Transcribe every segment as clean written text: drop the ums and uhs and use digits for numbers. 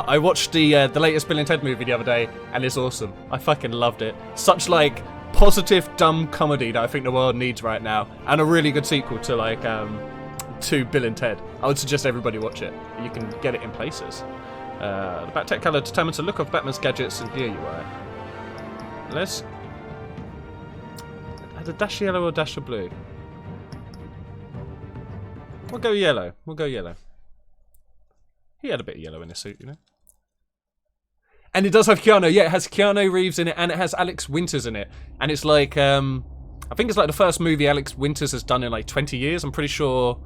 I watched the latest Bill and Ted movie the other day, and it's awesome. I fucking loved it. Such like positive, dumb comedy that I think the world needs right now, and a really good sequel to like to Bill and Ted. I would suggest everybody watch it. You can get it in places. The Bat-Tech colour determines the look of Batman's gadgets and gear you wear. Let's add a dash of yellow or a dash of blue. We'll go yellow. We'll go yellow. He had a bit of yellow in his suit, you know. And it does have Keanu. Yeah, it has Keanu Reeves in it, and it has Alex Winters in it. And it's like, I think it's like the first movie Alex Winters has done in like 20 years. I'm pretty sure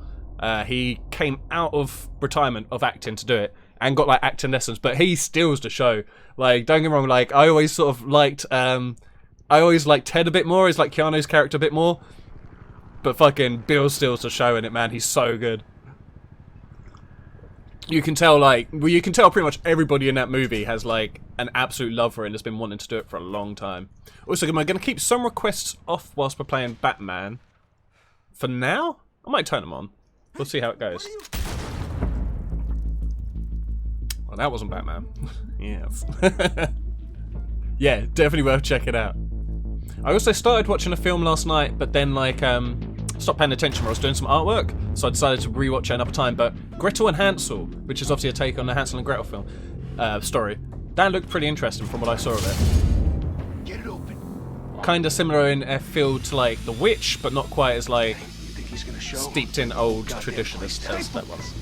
he came out of retirement of acting to do it and got like acting lessons. But he steals the show. Like, don't get me wrong. Like, I always sort of liked, I always liked Ted a bit more. He's like Keanu's character a bit more. But fucking Bill steals the show in it, man. He's so good. You can tell, like, well, you can tell pretty much everybody in that movie has, like, an absolute love for it and has been wanting to do it for a long time. Also, am I going to keep some requests off whilst we're playing Batman? For now? I might turn them on. We'll see how it goes. Well, that wasn't Batman. Yes. Yeah, definitely worth checking out. I also started watching a film last night, but then, like, stopped paying attention when I was doing some artwork, so I decided to rewatch it another time. But Gretel and Hansel, which is obviously a take on the Hansel and Gretel film story, that looked pretty interesting from what I saw of it. Get it open. Kind of similar in a feel to like The Witch, but not quite as like steeped in old tradition as that was.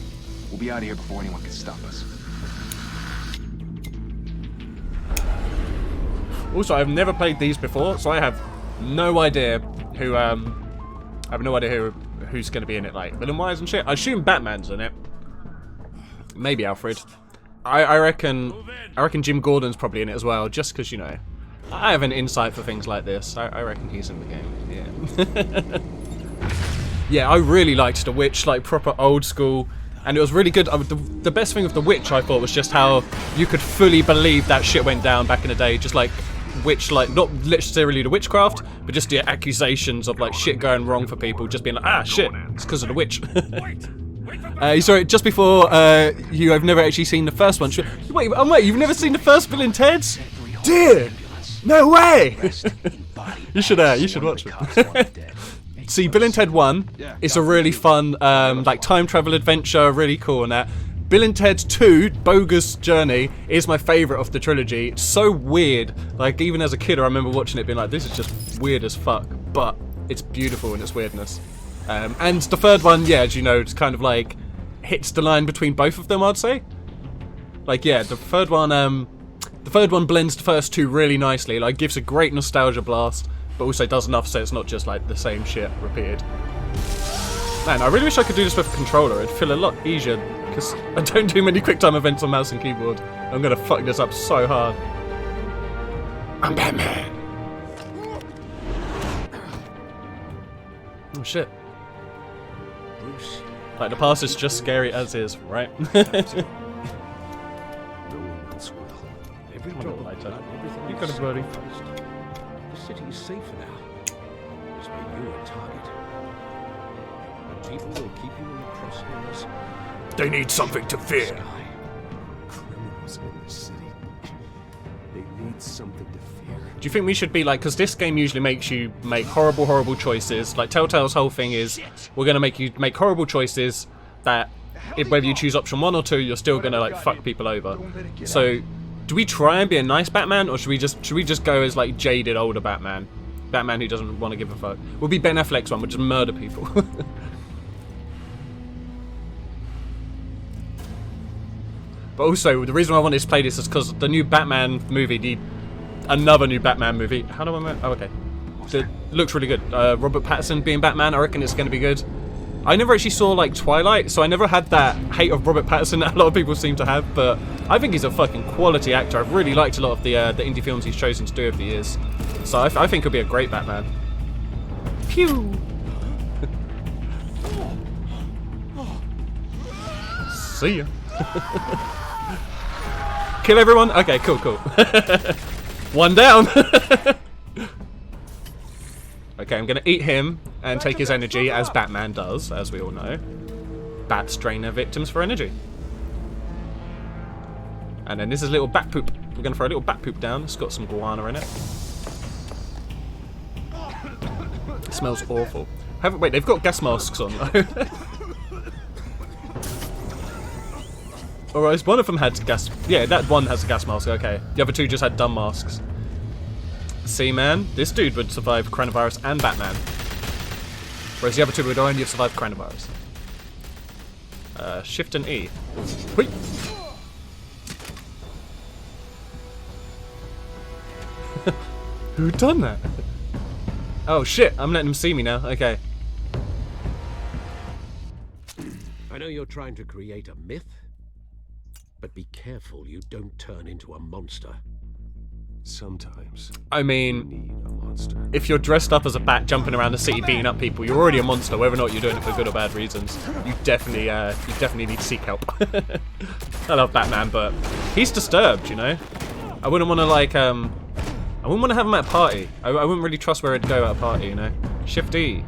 We'll be out of here before anyone can stop us. Also, I've never played these before, so I have no idea who who's going to be in it, like villain-wise and shit. I assume Batman's in it. Maybe Alfred. I reckon Jim Gordon's probably in it as well, just because, you know, I have an insight for things like this. I reckon he's in the game. Yeah. Yeah, I really liked The Witch, like proper old school, and it was really good. The best thing of The Witch, I thought, was just how you could fully believe that shit went down back in the day, just like witch, like not necessarily the witchcraft, but just the accusations of like shit going wrong for people, just being like, ah shit, it's because of the witch. Sorry, just before you have never actually seen the first one. Wait, you've never seen the first Bill and Ted's? Dude, no way. you should watch it. See, Bill and Ted 1 is a really fun like time travel adventure, really cool and that. Bill and Ted 2, Bogus Journey, is my favourite of the trilogy. It's so weird. Like, even as a kid, I remember watching it being like, this is just weird as fuck. But it's beautiful in its weirdness. And the third one, yeah, as you know, it's kind of like hits the line between both of them, I'd say. Like, yeah, the third one blends the first two really nicely. Like, gives a great nostalgia blast, but also does enough so it's not just like the same shit repeated. Man, I really wish I could do this with a controller. It'd feel a lot easier, because I don't do many QuickTime events on mouse and keyboard. I'm gonna fuck this up so hard. I'm Batman. Oh shit. Bruce. Like, the past is just scary as is, right? No one else will. Every job, lighter. everything You got it, buddy. The city is safer now. Just make you a target. People will keep you in the crosshairs. They need something to fear. Sky. Criminals in the city. They need something to fear. Do you think we should be like, because this game usually makes you make horrible, horrible choices. Like, Telltale's whole thing is, we're going to make you make horrible choices that, whether you choose option 1 or 2, you're still going to, like, fuck people over. So, do we try and be a nice Batman, or should we just go as, like, jaded older Batman? Batman who doesn't want to give a fuck. We'll be Ben Affleck's one, we'll just murder people. But also, the reason I wanted to play this is because the new Batman movie, another new Batman movie. How do I? Oh, okay. It looks really good. Robert Pattinson being Batman, I reckon it's going to be good. I never actually saw like Twilight, so I never had that hate of Robert Pattinson that a lot of people seem to have. But I think he's a fucking quality actor. I've really liked a lot of the indie films he's chosen to do over the years. So I think he'll be a great Batman. Phew. See ya. Kill everyone? Okay, cool. One down. Okay, I'm gonna eat him and take his energy, as Batman does, as we all know. Bats drain their victims for energy. And then this is a little bat poop. We're going to throw a little bat poop down. It's got some guana in it. It smells awful. Wait, they've got gas masks on though. Alright, one of them had gas... Yeah, that one has a gas mask, okay. The other two just had dumb masks. See, man? This dude would survive coronavirus and Batman. Whereas the other two would only have survived coronavirus. Shift and E. Whee! Who done that? Oh shit, I'm letting him see me now, okay. I know you're trying to create a myth, but be careful you don't turn into a monster. Sometimes I you mean, need a monster. if you're dressed up as a bat jumping around the city beating up people, you're already a monster, whether or not you're doing it for good or bad reasons. You definitely need to seek help. I love Batman, but he's disturbed, you know? I wouldn't want to like, I wouldn't want to have him at a party. I wouldn't really trust where he'd go at a party, you know? Shift E.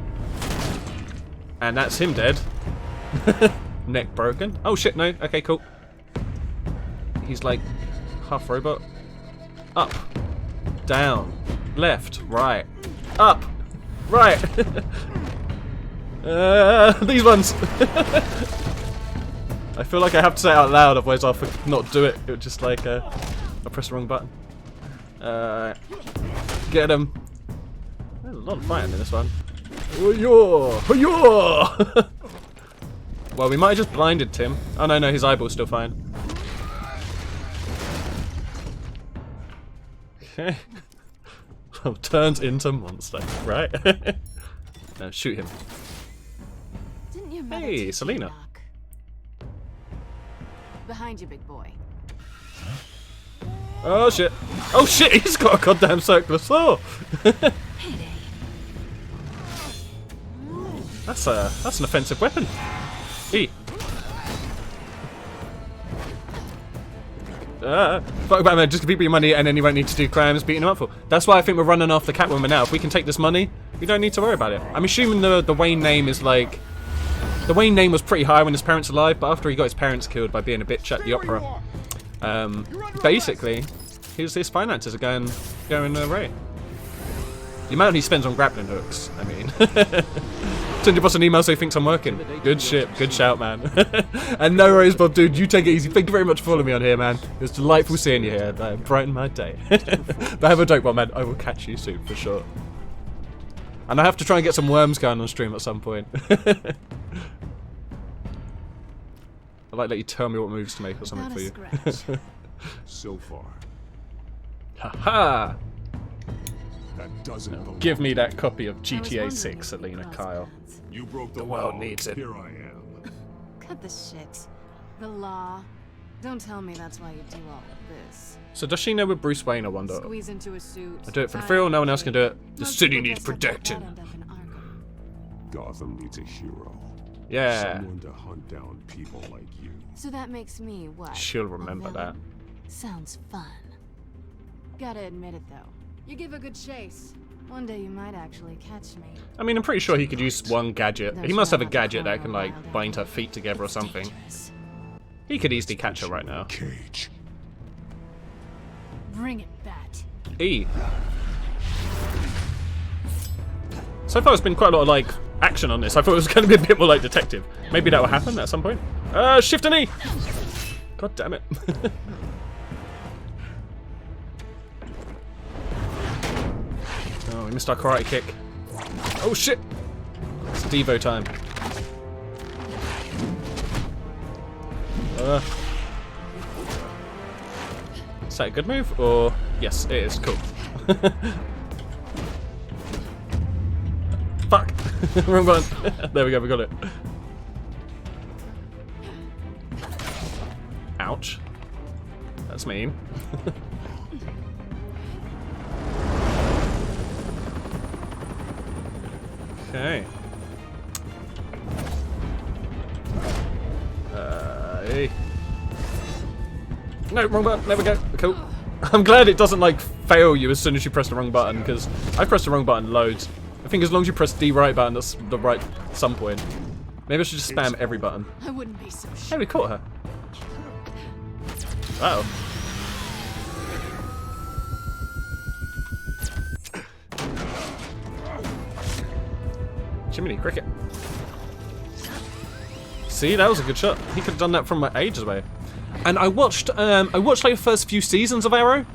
And that's him dead. Neck broken. Oh shit, no. Okay, cool. He's like half robot. Up. Down. Left. Right. Up. Right. These ones. I feel like I have to say it out loud, otherwise I'll not do it. It would just like, I press the wrong button. Get him. There's a lot of fighting in this one. Well, we might have just blinded Tim. Oh no, his eyeball's still fine. Okay. Well, turns into monster, right? Now shoot him. Didn't you Hey, Selena. Doc? Behind you, big boy. Oh shit! Oh shit! He's got a goddamn circular saw. That's an offensive weapon. E. Fuck Batman, just give people your money and then you won't need to do crimes beating them up for. That's why I think we're running after Catwoman now. If we can take this money, we don't need to worry about it. I'm assuming the Wayne name is like... The Wayne name was pretty high when his parents were alive, but after he got his parents killed by being a bitch at the opera, basically, his finances are going away. The amount he spends on grappling hooks, I mean. Send your boss an email so he thinks I'm working. Good shit, good shout, man. And no worries, Bob, dude, you take it easy. Thank you very much for following me on here, man. It was delightful seeing you here. That brightened my day. But have a dope one, man. I will catch you soon, for sure. And I have to try and get some worms going on stream at some point. I'd like to let you tell me what moves to make or something for you. So far, Haha! that doesn't Give me that copy of GTA 6, Selena Kyle. You broke The world needs it. Here I am. Cut the shit. The law. Don't tell me that's why you do all of this. So does she know we're Bruce Wayne, I wonder? Squeeze into a suit. I do it for the thrill, no one else can do it. The city needs protecting. Gotham needs a hero. Yeah. Someone to hunt down people like you. So that makes me what? She'll remember A that. villain? Sounds fun. Gotta admit it though. You give a good chase. One day you might actually catch me. I mean, I'm pretty sure he could use one gadget. Don't He must you have a have gadget that to can, follow like, wild bind her animals? feet together or It's something. dangerous. He could easily catch her right now. Cage. Bring it, Bat. E. So far, it's been quite a lot of, like, action on this. I thought it was going to be a bit more like detective. Maybe that will happen at some point. Shift and E! God damn it. Oh, we missed our karate kick. Oh shit! It's Devo time. Is that a good move? Or... Yes, it is. Cool. Fuck! Wrong button. There we go, we got it. Ouch. That's mean. Okay. Hey. No, wrong button. There we go. Cool. I'm glad it doesn't, like, fail you as soon as you press the wrong button, because I pressed the wrong button loads. I think as long as you press the right button, that's the right some point. Maybe I should just spam every button. I wouldn't be so Hey, sure. we caught her. Uh oh. Jiminy Cricket. See, that was a good shot. He could have done that from ages away. And I watched like the first few seasons of Arrow.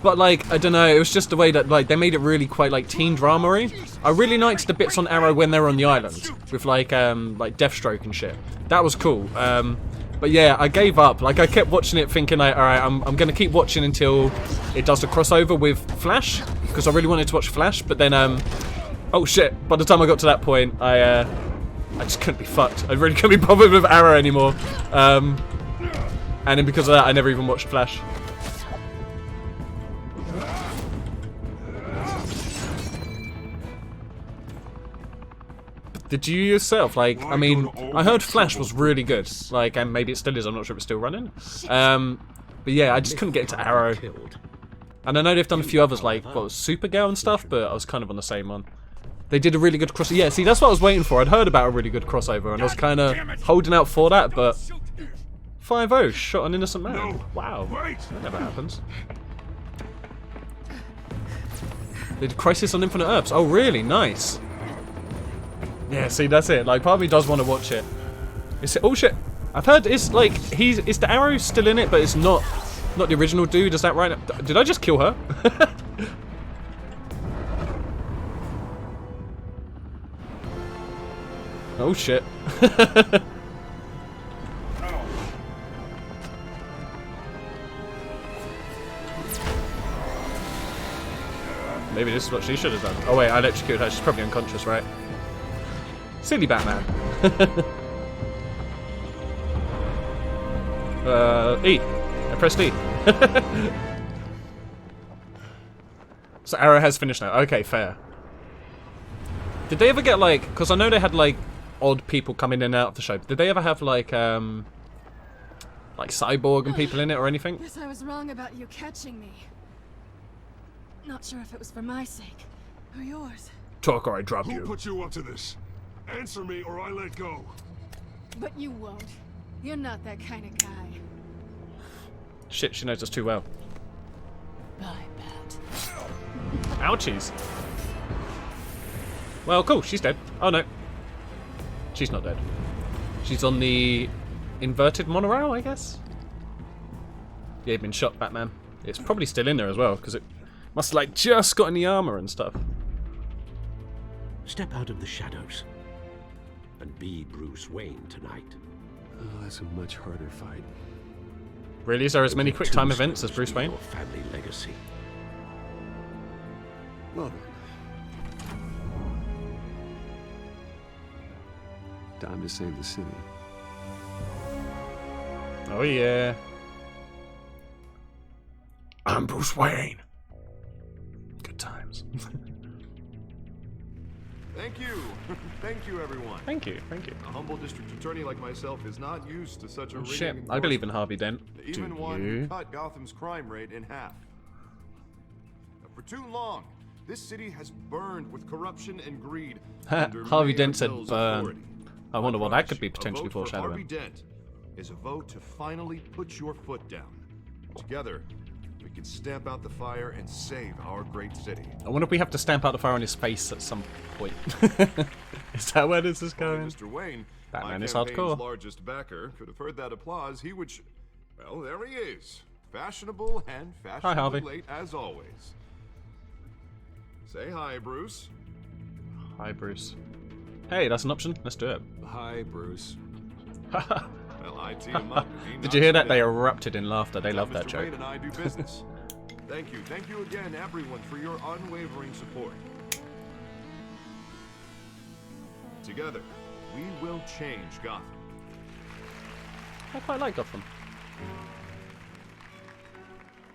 But like, I don't know, it was just the way that like they made it really quite like teen drama-y. I really liked the bits on Arrow when they were on the island with like Deathstroke and shit. That was cool. But yeah, I gave up. Like I kept watching it thinking like, alright, I'm gonna keep watching until it does the crossover with Flash. Because I really wanted to watch Flash, but then oh shit, by the time I got to that point, I just couldn't be fucked. I really couldn't be bothered with Arrow anymore. And then because of that, I never even watched Flash. Did you yourself, like, I mean, I heard Flash was really good, like, and maybe it still is, I'm not sure if it's still running. But yeah, I just couldn't get into Arrow. And I know they've done a few others, like, what was Supergirl and stuff, but I was kind of on the same one. They did a really good crossover. Yeah, see, that's what I was waiting for. I'd heard about a really good crossover, and I was kind of holding out for that, but 5-0, shot an innocent man. Wow, that never happens. They did Crisis on Infinite Earths. Oh, really? Nice. Yeah, see, that's it. Like, part of me does want to watch it. Is it? Oh shit! I've heard it's like is the Arrow still in it, but it's not the original dude. Is that right? Did I just kill her? Oh shit! Maybe this is what she should have done. Oh wait, I electrocuted her. She's probably unconscious, right? Silly Batman. E. I pressed E. So Arrow has finished now. Okay, fair. Did they ever get like? Because I know they had like odd people coming in and out of the show. Did they ever have like Cyborg and people in it or anything? Guess I was wrong about you catching me. Not sure if it was for my sake or yours. Talk or I drop Who you. put you up to this? Answer me or I let go. But you won't. You're not that kind of guy. Shit, she knows us too well. Bye, Bat. Ouchies. Well, cool. She's dead. Oh no, she's not dead. She's on the inverted monorail, I guess. Yeah, you've been shot, Batman. It's probably still in there as well because it must have like just got in the armor and stuff. Step out of the shadows and be Bruce Wayne tonight. Oh, that's a much harder fight. Really? Is there as many quick time events as Bruce Wayne? Your family legacy. Well done. Time to save the city. Oh yeah. I'm Bruce Wayne. Good times. Thank you. Thank you, everyone. Thank you, thank you. A humble district attorney like myself is not used to such a Oh, shit, ringing I believe in endorsement. Harvey Dent. Even Do one you? who cut Gotham's crime rate in half. For too long, this city has burned with corruption and greed. under Harvey Mayor Dent said Hill's burn. authority. I wonder what that could be A potentially vote for Harvey foreshadowing. Dent is a vote to finally put your foot down. Together, we can stamp out the fire and save our great city. I wonder if we have to stamp out the fire on his face at some point. Is that where this is going? Mr. Wayne, Batman my is campaign's hardcore. largest backer, could have heard that applause. He would. Well, there he is, fashionable and fashionably Harvey. late as always. Say hi, Bruce. Hi, Bruce. Hey, that's an option. Let's do it. Hi, Bruce. Well, I tee him up. If he Did you hear that? knocks They me down. erupted in laughter. They Let love that Mr. joke. Wayne and I do business. Thank you again, everyone, for your unwavering support. Together, we will change Gotham. I quite like Gotham.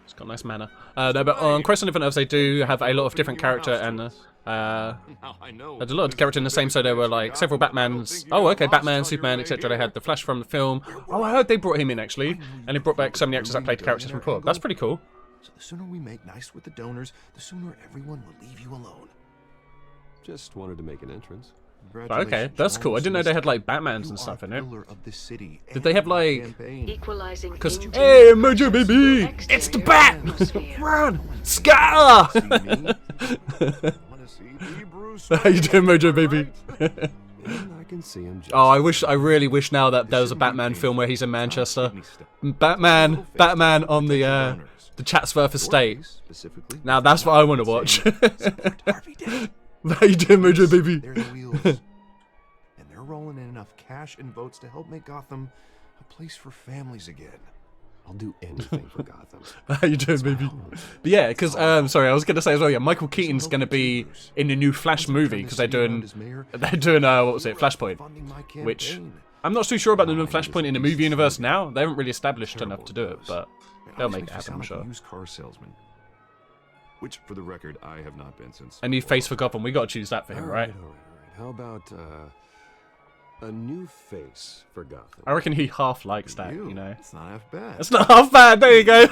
It's got nice manner. No, but on Crisis on Infinite Earths, they do have a lot of different character and Now, I know there's a lot of character in the same. So there were like several Batmans. Oh, okay, Batman, Superman, etc. They had the Flash from the film. Oh, I heard they brought him in actually, and they brought back so many actors that played characters from before. That's pretty cool. So the sooner we make nice with the donors, the sooner everyone will leave you alone. Just wanted to make an entrance. Okay, that's cool. I didn't know they had like Batmans and stuff in it. Of this city Did they have like? Equalizing Because interior hey, Mojo baby, it's the Bat. atmosphere. Run, scatter. Want to see the Bruce Bruce. How you doing, Mojo baby? And I can see him just Oh, I really wish now that there was a Batman film where he's in Manchester. Batman on the Chatsworth estate. specifically. Now that's what I want to watch. Harvey Dent. How you doing, Mojo baby? They're the wheels. And they're rolling in enough cash and votes to help make Gotham a place for families again. I'll do anything for Gotham. How you doing, baby? But yeah, because sorry, I was gonna say as well. Yeah, Michael Keaton's gonna be in the new Flash movie because they're doing what was it, Flashpoint? Which I'm not too sure about them doing Flashpoint in the movie universe now. They haven't really established enough to do it, but they'll make it happen, I'm sure. Used car salesman, which, for the record, I have not been since. A new face for Gotham. We gotta choose that for him, right? All right. How about a new face for Gotham? I reckon he half likes that, you know. It's not half bad. It's not half bad. There you go.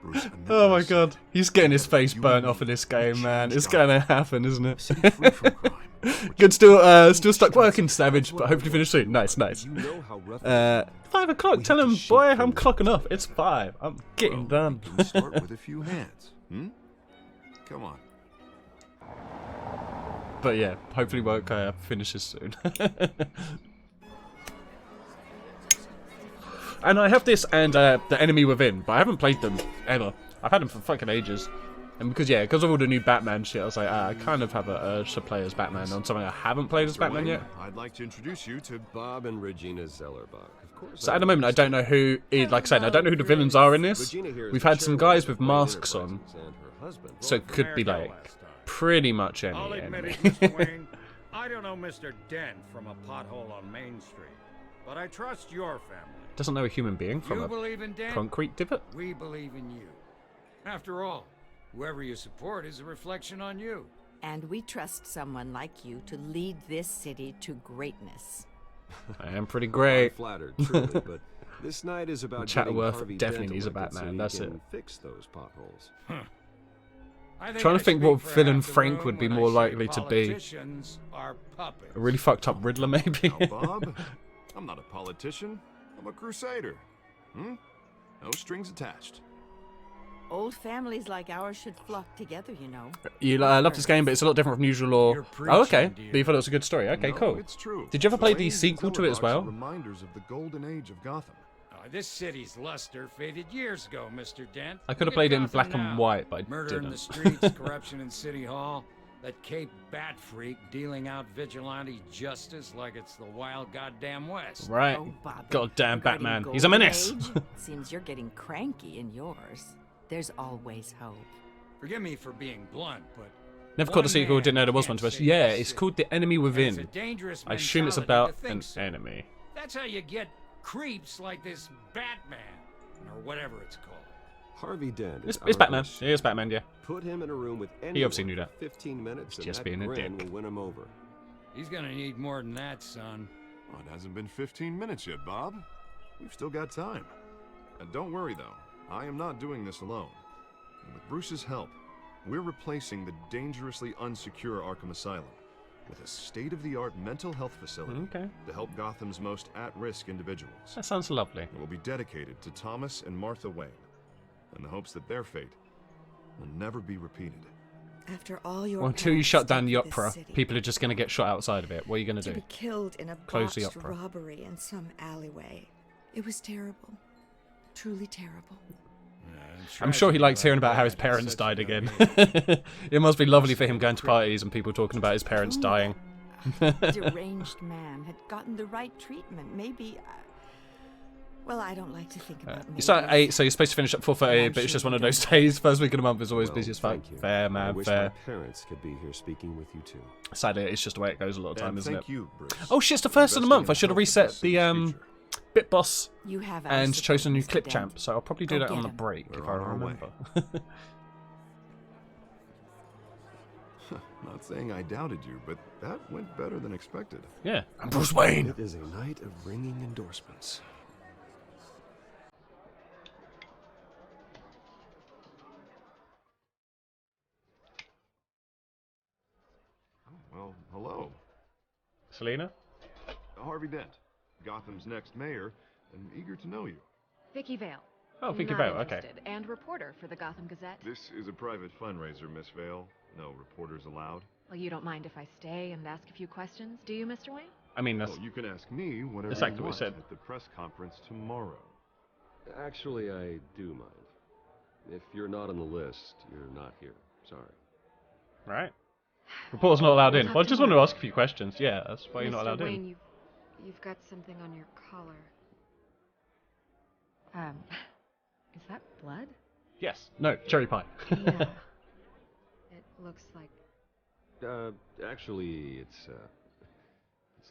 Bruce, Oh my god, he's getting his face burnt off in this game, man. It's gonna happen, isn't it? City free from crime. Good, still stuck working, Savage, but hopefully finish soon. Nice. You know how rough 5 o'clock. Tell him, boy, I'm clocking off. It's 5. I'm getting done. Can we start with a few hands? Come on. But yeah, hopefully work finishes soon. And I have this and The Enemy Within, but I haven't played them ever. I've had them for fucking ages. And because of all the new Batman shit, I was like, I kind of have an urge to play as Batman on something I haven't played as Batman yet. I'd like to introduce you to Bob and Regina Zellerbach. Of course. So at the moment, I don't know who, like I said, I don't know who the villains are in this. We've had some guys with masks on, so it could be like pretty much any I'll admit enemy. it, Mr. Wayne. I don't know Mr. Dent from a pothole on Main Street, but I trust your family. Doesn't know a human being from You a believe in Dent? concrete divot. We believe in you. After all, whoever you support is a reflection on you. And we trust someone like you to lead this city to greatness. I am pretty I'm great. flattered, truly, but this night is about getting Chatterworth Harvey definitely Dent needs a elected so Batman, he that's can it. Fix those potholes. Trying to think what villain Frank would be more likely to be. Politicians are puppets. A really fucked up Riddler, maybe. Now, Bob. I'm not a politician. I'm a crusader. No strings attached. Old families like ours should flock together, you know. You love this game, but it's a lot different from usual lore. You're Oh, okay. preaching, But you thought it was a good story. Okay, No, cool. It's true. Did you ever play the Wayne and sequel to it as Zellerbach well? are reminders of the golden age of Gotham. This city's luster faded years ago, Mr. Dent. I could have Look at played it in Gotham black and now. white, but I Murder in didn't. the streets, corruption in City Hall. That Cape Bat freak dealing out vigilante justice like it's the wild goddamn West. Right. Oh, Bobby. Goddamn regarding Batman. He's a Golden menace. Age, seems you're getting cranky in yours. There's always hope. Forgive me for being blunt, but Never caught the one sequel, man didn't know there was one can't to us. save Yeah, the it's city. called The Enemy And it's Within. a dangerous I assume it's mentality about to think an so. enemy. That's how you get creeps like this Batman, or whatever it's called. Harvey Dent. It's our Batman. issue. It is Batman, yeah. Put him in a room with anyone He obviously knew that. for 15 minutes, and just that being a grin dick. will win him over. He's gonna need more than that, son. Well, it hasn't been 15 minutes yet, Bob. We've still got time. And don't worry, though. I am not doing this alone. With Bruce's help, we're replacing the dangerously unsecure Arkham Asylum with a state-of-the-art mental health facility Okay. to help Gotham's most at-risk individuals. That sounds lovely. It will be dedicated to Thomas and Martha Wayne, in the hopes that their fate will never be repeated. After all your Well, until you past shut down the of this opera, city, people are just going to get shot outside of it. What are you going to to do? be killed in a Close the botched opera. robbery in some alleyway. It was terrible. Truly terrible. I'm sure he likes hearing about how his parents died again. It must be lovely for him going to parties and people talking about his parents dying. Deranged man had gotten the right treatment. Maybe. Well, I don't like to think about You start at maybe. 8, so you're supposed to finish at 4:30, but it's just one of those days. First week of the month is always Well, busy as fuck. thank you. Fair, I man, wish fair. my parents could be here speaking with you too. Sadly, it's just the way it goes a lot of time, And isn't thank it? you, Bruce. Oh shit, it's the first of the month. I should have reset the Bit Boss You have our and support, chosen a new Mr. clip Dent. champ, so I'll probably do Go that on get the him. break if I We're on our way. remember. Not saying I doubted you, but that went better than expected. Yeah, I'm Bruce Wayne. It is a night of ringing endorsements. Well, hello. Selena? Harvey Dent, Gotham's next mayor, and eager to know you. Vicky Vale. Oh, Vicky Not Vale, okay. interested, and reporter for the Gotham Gazette. This is a private fundraiser, Miss Vale. No reporters allowed. Well, you don't mind if I stay and ask a few questions, do you, Mr. Wayne? I mean, that's Well, you can ask me whatever exactly you what we want said. at the press conference tomorrow. Actually, I do mind. If you're not on the list, you're not here. Sorry. right. Reporter's not allowed We'll in. talk Well, I just want to tomorrow. ask a few questions. Yeah, that's why you're not Mr. allowed Wayne, in. you've got something on your collar. Is that blood? Yes. No, cherry pie. Yeah. It looks like... Actually, it's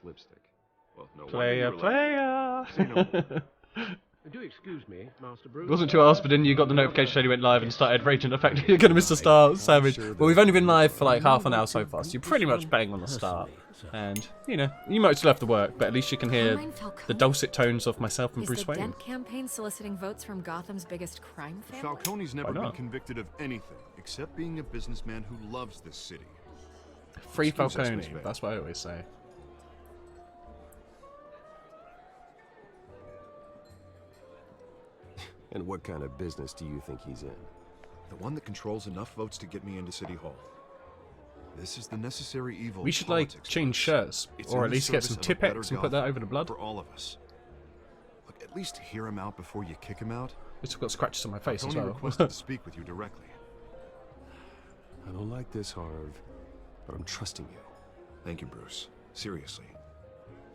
lipstick. Well, no Player, wonder you're late. Say no player. Do excuse me, Master Bruce. It wasn't too asked, but then you got the notification saying you went live and started raging. The fact that you're going to miss the start, savage. Well, we've only been live for like half an hour so far, so you're pretty much bang on the start. And, you know, you might still have to work, but at least you can hear the dulcet tones of myself and Bruce Is the Wayne. Dent campaign soliciting votes from Gotham's biggest crime family? Falcone's never Why been not? convicted of anything except being a businessman who loves this city. Free Excuse us, Falcone, Miss Bay. that's what I always say. And what kind of business do you think he's in? The one that controls enough votes to get me into City Hall. This is the necessary evil. We should, like, politics change face. shirts, It's or in at the least get service some of a better Tipp-Ex and put that Gotham over the blood. for all of us. Look, at least hear him out before you kick him out. It's got scratches on my face as Tony well. requested to speak with you directly. I don't like this, Harv, but I'm trusting you. Thank you, Bruce. Seriously.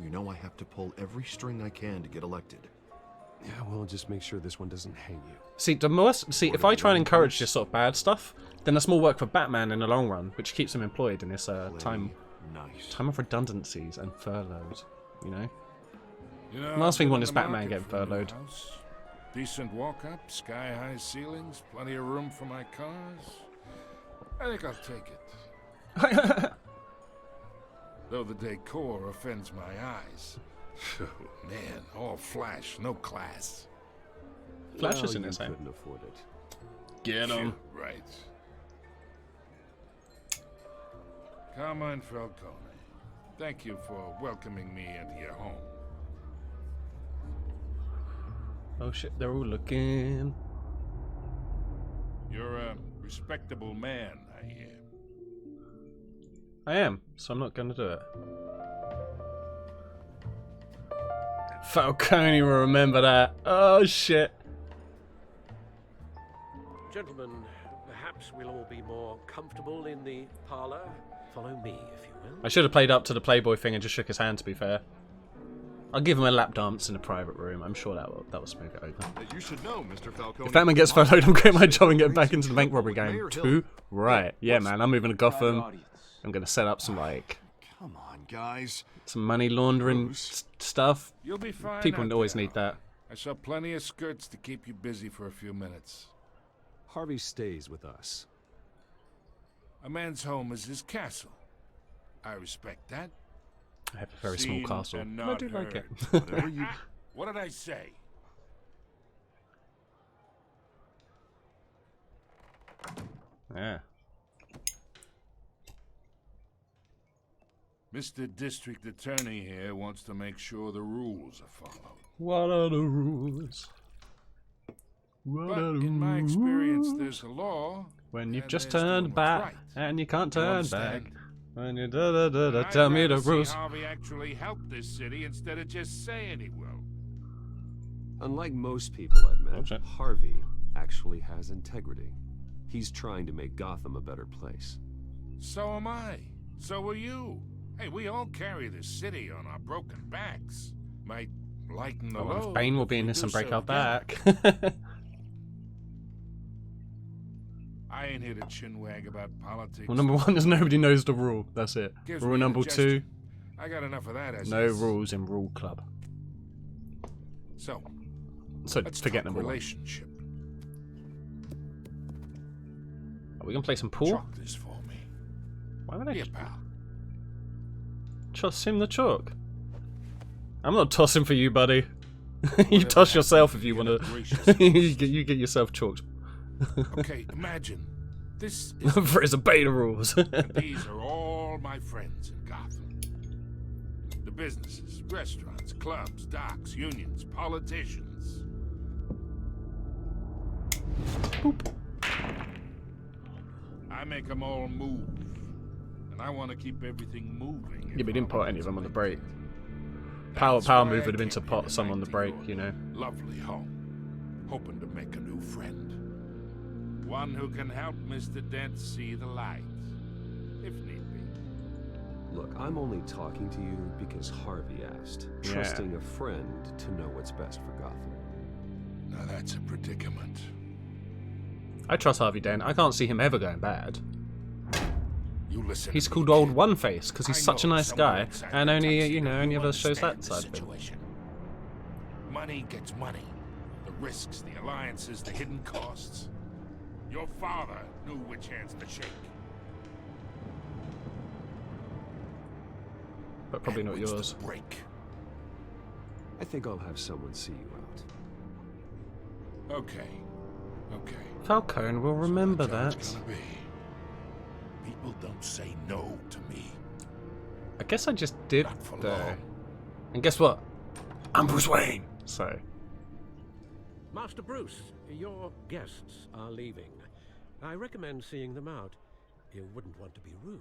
You know I have to pull every string I can to get elected. Yeah, well, just make sure this one doesn't hang you. See, if I try and encourage this sort of bad stuff, then that's more work for Batman in the long run, which keeps him employed in this time of redundancies and furloughs, you know? Last thing you want is Batman getting furloughed. Decent walk-up, sky-high ceilings, plenty of room for my cars. I think I'll take it. Though the decor offends my eyes. Man, all flash, no class. Flash is Well, in you his hand. couldn't afford it. Get him. Right. Carmine Falcone, thank you for welcoming me into your home. Oh shit, they're all looking. You're a respectable man, I hear. I am, so I'm not gonna do it. Falcone will remember that. Oh shit. Gentlemen, perhaps we'll all be more comfortable in the parlor. Follow me, if you will. I should have played up to the Playboy thing and just shook his hand, to be fair. I'll give him a lap dance in a private room. I'm sure that will smooth it over. You should know, Mr. Falcone. If Batman gets furloughed, I'm quitting my job and getting back into the bank robbery game too. Right. Yeah, man. I'm moving to Gotham. I'm going to set up some, like... Come on, guys. Some money laundering stuff. You'll be fine. People out always there. need that. I saw plenty of skirts to keep you busy for a few minutes. Harvey stays with us. A man's home is his castle. I respect that. I have a very small Seen castle. and I not do like it. heard. Whatever you... What did I say? Yeah. Mr. District Attorney here wants to make sure the rules are followed. What are the rules? But in my experience, there's a law. When you've and just there's doing turned what's back right. and you can't You turn understand? back. When you tell me the rules. Harvey actually help this city instead of just saying he will. Unlike most people I've met, Okay. Harvey actually has integrity. He's trying to make Gotham a better place. So am I. So are you. Hey, we all carry this city on our broken backs. Might lighten the I wonder load. if Bane will if be in we this do and break so our together. back. I ain't here to chinwag about politics. Rule number 1 is nobody knows the rule. That's it. Gives Rule me number 2, indigestion. I got enough of that as no is. rules in Rule Club. So, So let's forget talk number 1. relationship. Are we gonna play some pool? Chalk this for me. Why would I Here, pal. toss him the chalk? I'm not tossing for you, buddy. you Whatever toss yourself happens, if you get want a to. gracious you get yourself chalked. Okay, imagine. This is For his beta rules. and these are all my friends in Gotham. The businesses, restaurants, clubs, docks, unions, politicians. Boop. I make them all move. and I want to keep everything moving. Yeah, but he didn't put any of them on the break. Power move would have been to pot some on the break, you know. Lovely home. Hoping to make a new friend. One who can help Mr. Dent see the light, if need be. Look, I'm only talking to you because Harvey asked. Yeah. Trusting a friend to know what's best for Gotham. Now that's a predicament. I trust Harvey Dent. I can't see him ever going bad. You listen. He's called Old One Face because he's such a nice guy, and only, you know, only ever shows that side of him. Money gets money. The risks, the alliances, the hidden costs. Your father knew which hands to shake. But probably not yours. Break. I think I'll have someone see you out. Okay. Okay. Falcone will remember that. It's gonna be. People don't say no to me. I guess I just did, Not for though. long. And guess what? I'm Bruce Wayne. So. Master Bruce, your guests are leaving. I recommend seeing them out. You wouldn't want to be rude.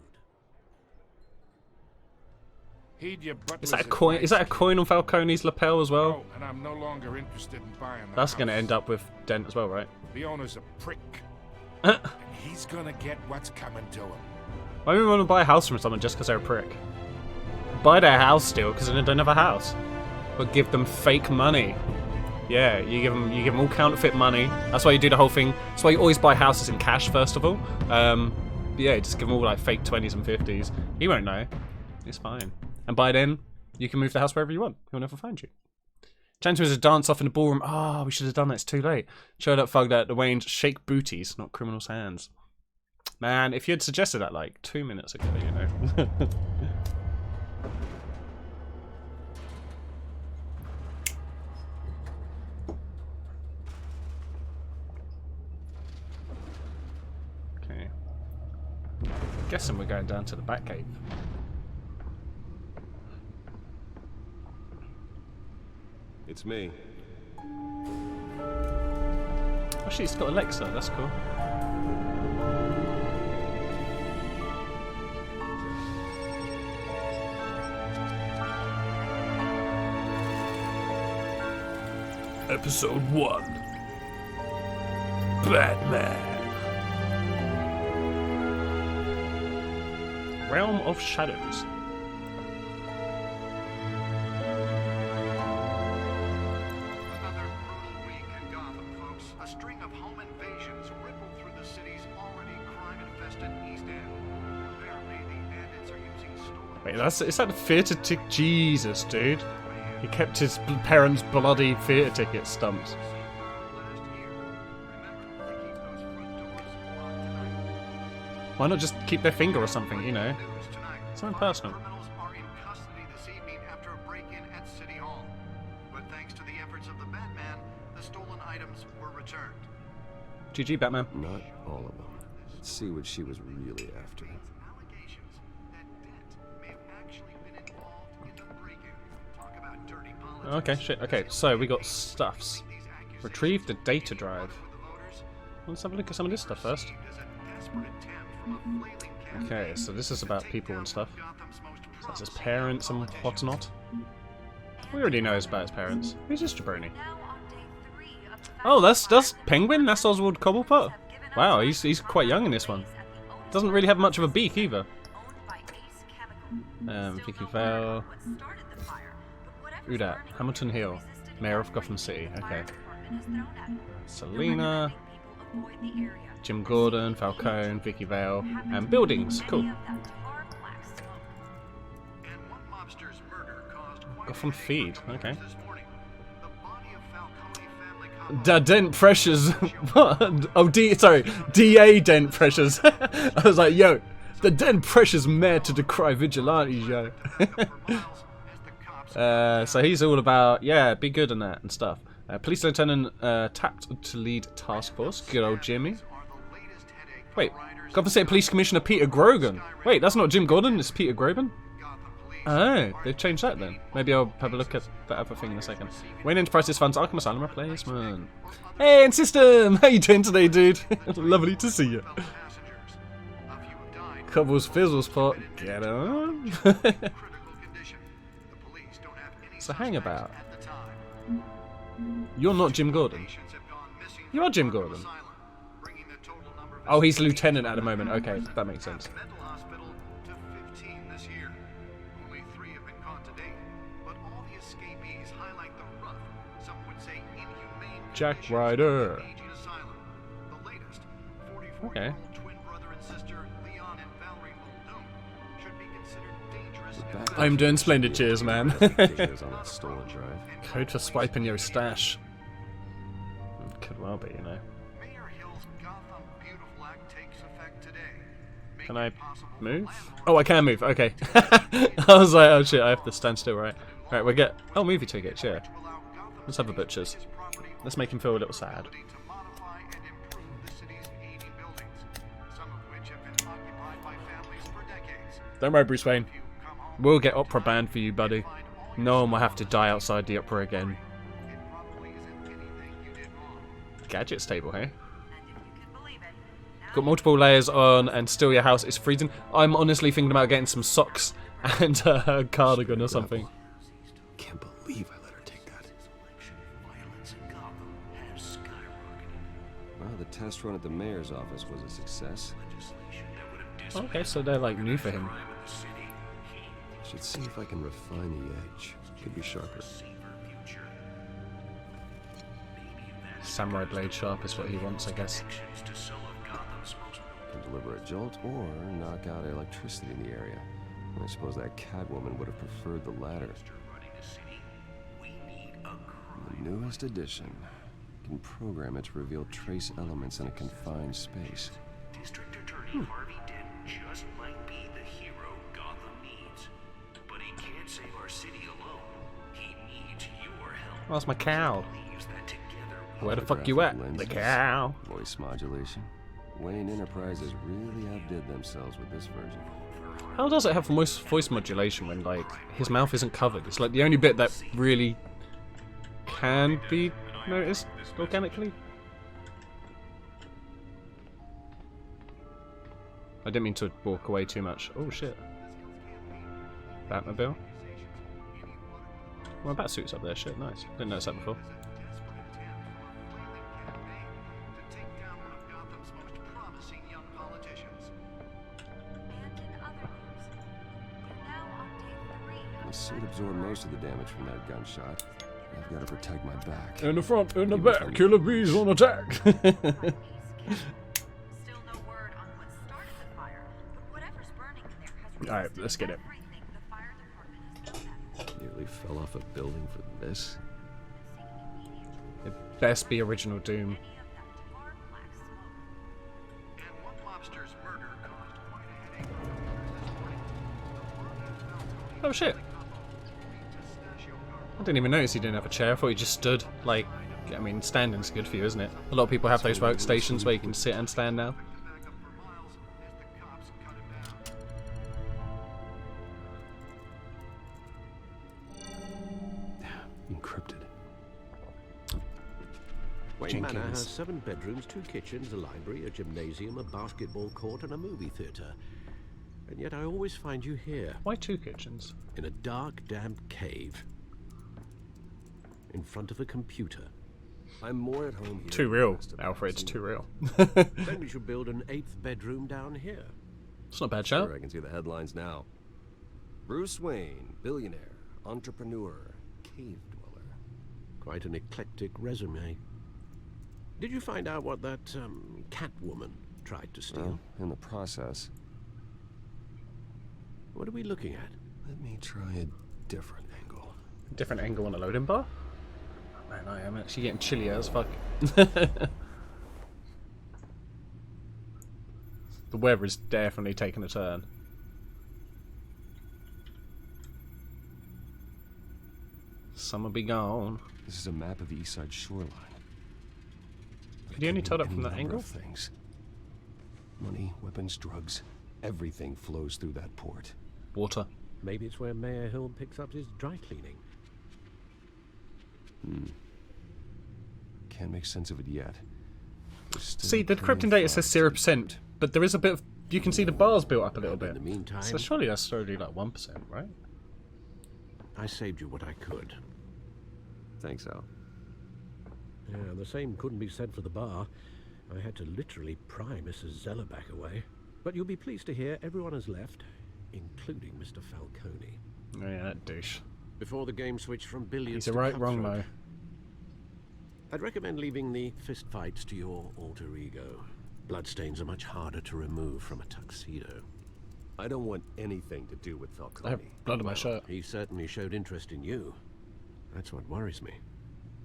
Heed your Is that a coin? Is that a coin on Falcone's lapel as well? Oh, and I'm no longer interested in buying the That's house. going to end up with Dent as well, right? The owner's a prick. And he's gonna get what's coming to him. Why would we want to buy a house from someone just because they're a prick? Buy their house still because they don't have a house, but give them fake money. Yeah, you give them all counterfeit money. That's why you do the whole thing. That's why you always buy houses in cash first of all. Yeah, just give them all like fake 20s and 50s. He won't know. It's fine. And by then, you can move the house wherever you want. He'll never find you. Chance was a dance off in the ballroom. Ah, we should have done that. It's too late. Showed up, thugged out. The Waynes shake booties, not criminals' hands. Man, if you had suggested that like 2 minutes ago, you know. Okay. Guessing we're going down to the Batcave. It's me. Oh shit, it's got Alexa, that's cool. Episode 1. Batman. Realm of Shadows. Wait, is that the theatre ticket? Jesus, dude. He kept his parents' bloody theatre ticket stumps. Why not just keep their finger or something, you know? Something personal. GG, Batman. Not all of them. Let's see what she was really after. Okay, shit. Okay, so we got stuffs. Retrieve the data drive. Let's have a look at some of this stuff first. Okay, so this is about people and stuff. So that's his parents and whatnot. We already know about his parents. Who's this jabroni? Oh, that's Penguin? That's Oswald Cobblepot? Wow, he's quite young in this one. Doesn't really have much of a beak either. Vicky Vale. Who that? Hamilton Hill, Mayor of Gotham City. Okay. Selena, Jim Gordon, Falcone, Vicky Vale, and buildings. Cool. Gotham Feed. Okay. Da Dent Pressures. What? Oh, DA Dent Pressures. I was like, yo, the Dent Pressures mayor to decry vigilantes, yo. So he's all about, yeah, be good on that and stuff. Police Lieutenant tapped to lead task force. Good old Jimmy. Wait, Gotham City Police Commissioner Peter Grogan. Wait, that's not Jim Gordon, it's Peter Grogan? Oh, they've changed that then. Maybe I'll have a look at that other thing in a second. Wayne Enterprises funds Arkham Asylum replacement. Hey, and System! How you doing today, dude? Lovely to see you. Couples Fizzle's pot. Get on. It's a hangabout. You're not Jim Gordon. You are Jim Gordon. Oh, he's lieutenant at the moment. Okay, that makes sense. Jack Ryder. Okay. I'm doing splendid, cheers, man. Code for swiping your stash. Could well be, you know. Can I move? Oh, I can move. Okay. I was like, oh shit, I have to stand still, right? Right, we get. Oh, movie tickets, yeah. Let's have a butcher's. Let's make him feel a little sad. Don't worry, Bruce Wayne. We'll get opera band for you, buddy. No one will have to die outside the opera again. Gadgets table, hey? Got multiple layers on and still your house is freezing. I'm honestly thinking about getting some socks and a cardigan or something. Can't believe I let her take that. Well, the test run at the mayor's office was a success. Okay, so they're like new for him. Should see if I can refine the edge. Could be sharper. Samurai blade sharp is what he wants, I guess. Can deliver a jolt or knock out electricity in the area. I suppose that Catwoman would have preferred the latter. The newest edition can program it to reveal trace elements in a confined space. District Attorney Harvey Dent just might be the hero Gotham needs, but he can't save our city alone. He needs your help. That's my cow. Where the fuck you at? The cow. Voice modulation. Wayne Enterprises really outdid themselves with this version. How does it have voice modulation when, like, his mouth isn't covered? It's like the only bit that really can be noticed organically. I didn't mean to walk away too much. Oh shit. Batmobile. Well, Batsuit's up there. Shit, nice. Didn't notice that before. The suit absorbed most of the damage from that gunshot. I've got to protect my back. In the front, in the back, killer bees on attack. Alright, let's get it. Nearly fell off a building for this. It best be original Doom. Oh shit. I didn't even notice he didn't have a chair. I thought he just stood. Like, I mean, standing's good for you, isn't it? A lot of people have those workstations where you can sit and stand now. Encrypted. Wayne Manor has 7 bedrooms, 2 kitchens, a library, a gymnasium, a basketball court, and a movie theatre. And yet I always find you here. Why 2 kitchens? In a dark, damp cave. In front of a computer. I'm more at home here. Too real, Alfred. It's too real. Then we should build an 8th bedroom down here. It's not a bad shout. Sure, I can see the headlines now. Bruce Wayne, billionaire, entrepreneur, cave dweller. Quite an eclectic resume. Did you find out what that Catwoman tried to steal? Well, in the process. What are we looking at? Let me try a different angle. Different angle on a loading bar? Oh, man, I am actually getting chillier as fuck. The weather is definitely taking a turn. Summer be gone. This is a map of the East Side shoreline. Could you only tell that from that Any angle? number of things. Money, weapons, drugs. Everything flows through that port. Water. Maybe it's where Mayor Hill picks up his dry cleaning. Can't make sense of it yet. See, the decrypting data says 0%, but there is a bit of you can see the bars built up a little bit. In the meantime, So surely that's already like 1%, right? I saved you what I could. Thanks, Al. Yeah, the same couldn't be said for the bar. I had to literally pry Mrs. Zellerback away. But you'll be pleased to hear everyone has left, including Mr. Falcone. Oh, yeah, that douche. Before the game switched from billiards He's a to right wrong cutthroat. mo. I'd recommend leaving the fistfights to your alter ego. Bloodstains are much harder to remove from a tuxedo. I don't want anything to do with Falcone. I have blood on my shirt. He certainly showed interest in you. That's what worries me.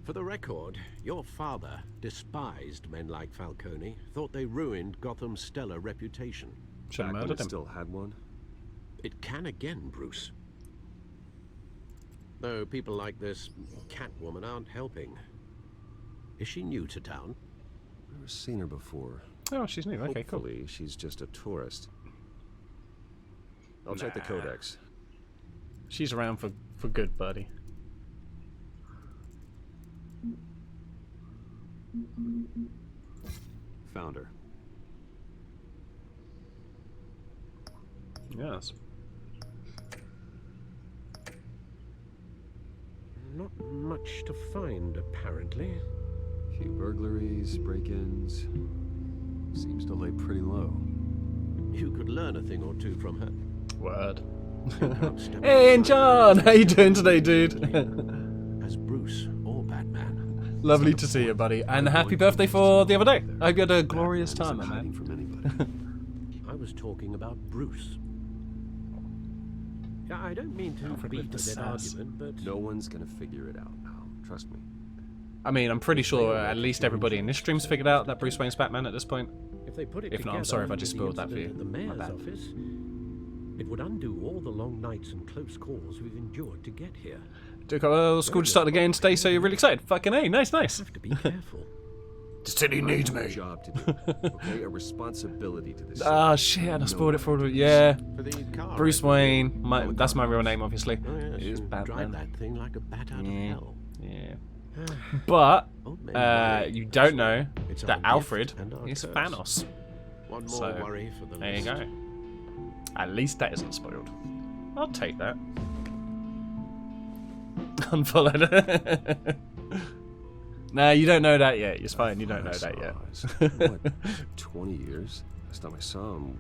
For the record, your father despised men like Falcone, thought they ruined Gotham's stellar reputation. Should have Back when murdered it him. still had one. It can again, Bruce. Though people like this Catwoman aren't helping. Is she new to town? Never seen her before. Oh, she's new. Okay, cool. Hopefully, she's just a tourist. I'll check the codex. She's around for good, buddy. Found her. Yes. Not much to find, apparently. Few burglaries, break-ins. Seems to lay pretty low. You could learn a thing or two from her. Word. Hey, and John! How you doing today, dude? As Bruce or Batman. Lovely to see you, buddy. And happy birthday for the other day. I hope you had a glorious time, my man. From anybody. I was talking about Bruce. I don't mean to Alfred beat with the a dead sass. argument, but No one's gonna figure it out, Al. Trust me. I mean, I'm pretty sure at least everybody in this stream's figured out that Bruce Wayne's Batman at this point. if they put it If not, I'm together sorry if I with just the spoiled that for you. incident at the My mayor's bad. office, it would undo all the long nights and close calls we've endured to get here. Duke, school just started again today, so you're really excited. Fucking A, nice, nice. Have to be careful. The city needs I have a me. job to do. Okay, a responsibility to this. Ah, shit, I spoiled it for you. Yeah. For the car Bruce accident. Wayne, that's my real name, obviously. Oh, yes, Is you Batman. drive that thing like a bat out of Yeah. hell. Yeah. But Old men worry. you don't know It's that our gift Alfred and our is curse. Thanos. One more So, worry for the there you list. go. At least that isn't spoiled. I'll take that. Unfollowed. Nah, you don't know that yet. It's fine. You don't know that yet. What, 20 years? Last time I saw him,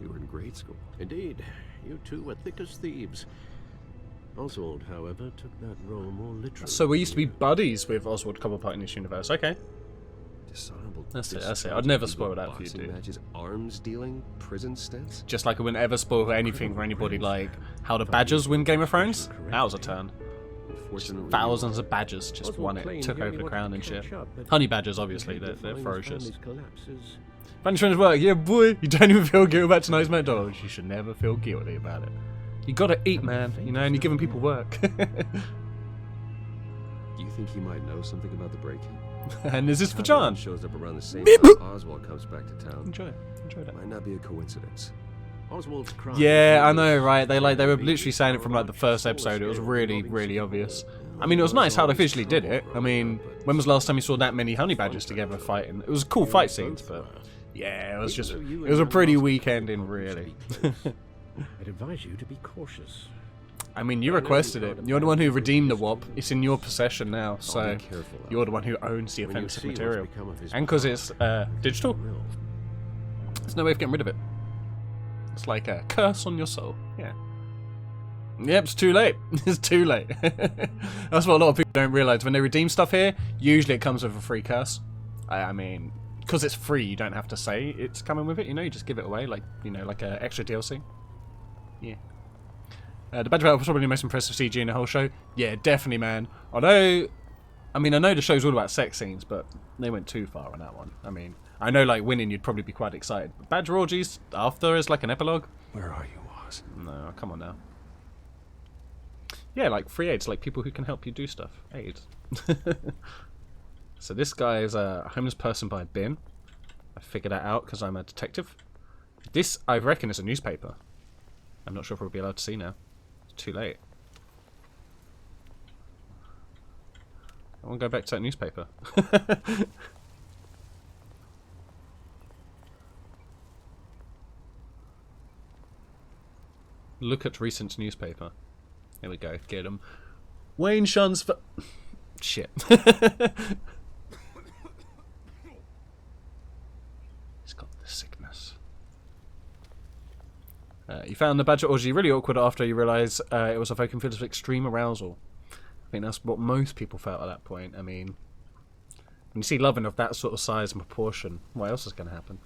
we were in grade school. Indeed, you two were thick as thieves. Oswald, however, took that role more literally. So we used to be buddies with Oswald Cobblepot in this universe. Okay. Dishonorable. That's it, that's it. discharge, I'd never illegal spoil that for you, boxing dude. Matches, arms dealing, prison stints. Just like I wouldn't ever spoil anything for anybody, like how the Badgers win Game of Thrones. That was a turn. Unfortunately, Thousands of Badgers just Oswald won it, claimed took he over only the wanted crown to and shit. catch up, but Honey Badgers, obviously, he they're following his ferocious. family's collapses. Funny friends work, yeah, boy. You don't even feel guilty about tonight's McDonald's. You should never feel guilty about it. You gotta eat, man. You know, and you're giving people work. Do you think he might know something about the break-in? And is this for Catwoman John? shows up around the same Beep. time Oswald comes back to town. Enjoy that. Might not be a coincidence. Oswald's crime Yeah, I was know, right? They were maybe literally saying it from like the first episode. It was really, really obvious. I mean, it was nice how they visually did it. I mean, when was the last time you saw that many honey badgers together fighting? It was cool fight scenes, but yeah, it was just, it was a pretty weak ending, really. I'd advise you to be cautious. I mean, you requested it. You're the one who redeemed the WAP. It's in your possession now, so careful, you're the one who owns the When you offensive see what's material. become of his And because it's digital, will. there's no way of getting rid of it. It's like a curse on your soul. Yeah. Yep, it's too late. It's too late. That's what a lot of people don't realise. When they redeem stuff here, usually it comes with a free curse. I mean, because it's free, you don't have to say it's coming with it. You know, you just give it away, like, you know, like a extra DLC. Yeah. The Badger Battle was probably the most impressive CG in the whole show. Yeah, definitely, man. Although, I mean, I know the show's all about sex scenes, but they went too far on that one. I mean, I know, like, winning, you'd probably be quite excited. But Badger orgies after is like an epilogue. Where are you, Oz? No, come on now. Yeah, like free aids, like people who can help you do stuff. Aids. So this guy is a homeless person by a bin. I figured that out because I'm a detective. This, I reckon, is a newspaper. I'm not sure if we'll be allowed to see now. It's too late. I want to go back to that newspaper. Look at recent newspaper. There we go. Get him. Wayne shuns for... Shit. He's got the sickness. You found the badger orgy really awkward after you realise it was evoking feelings of extreme arousal. I think that's what most people felt at that point. I mean, when you see loving of that sort of size and proportion, what else is going to happen?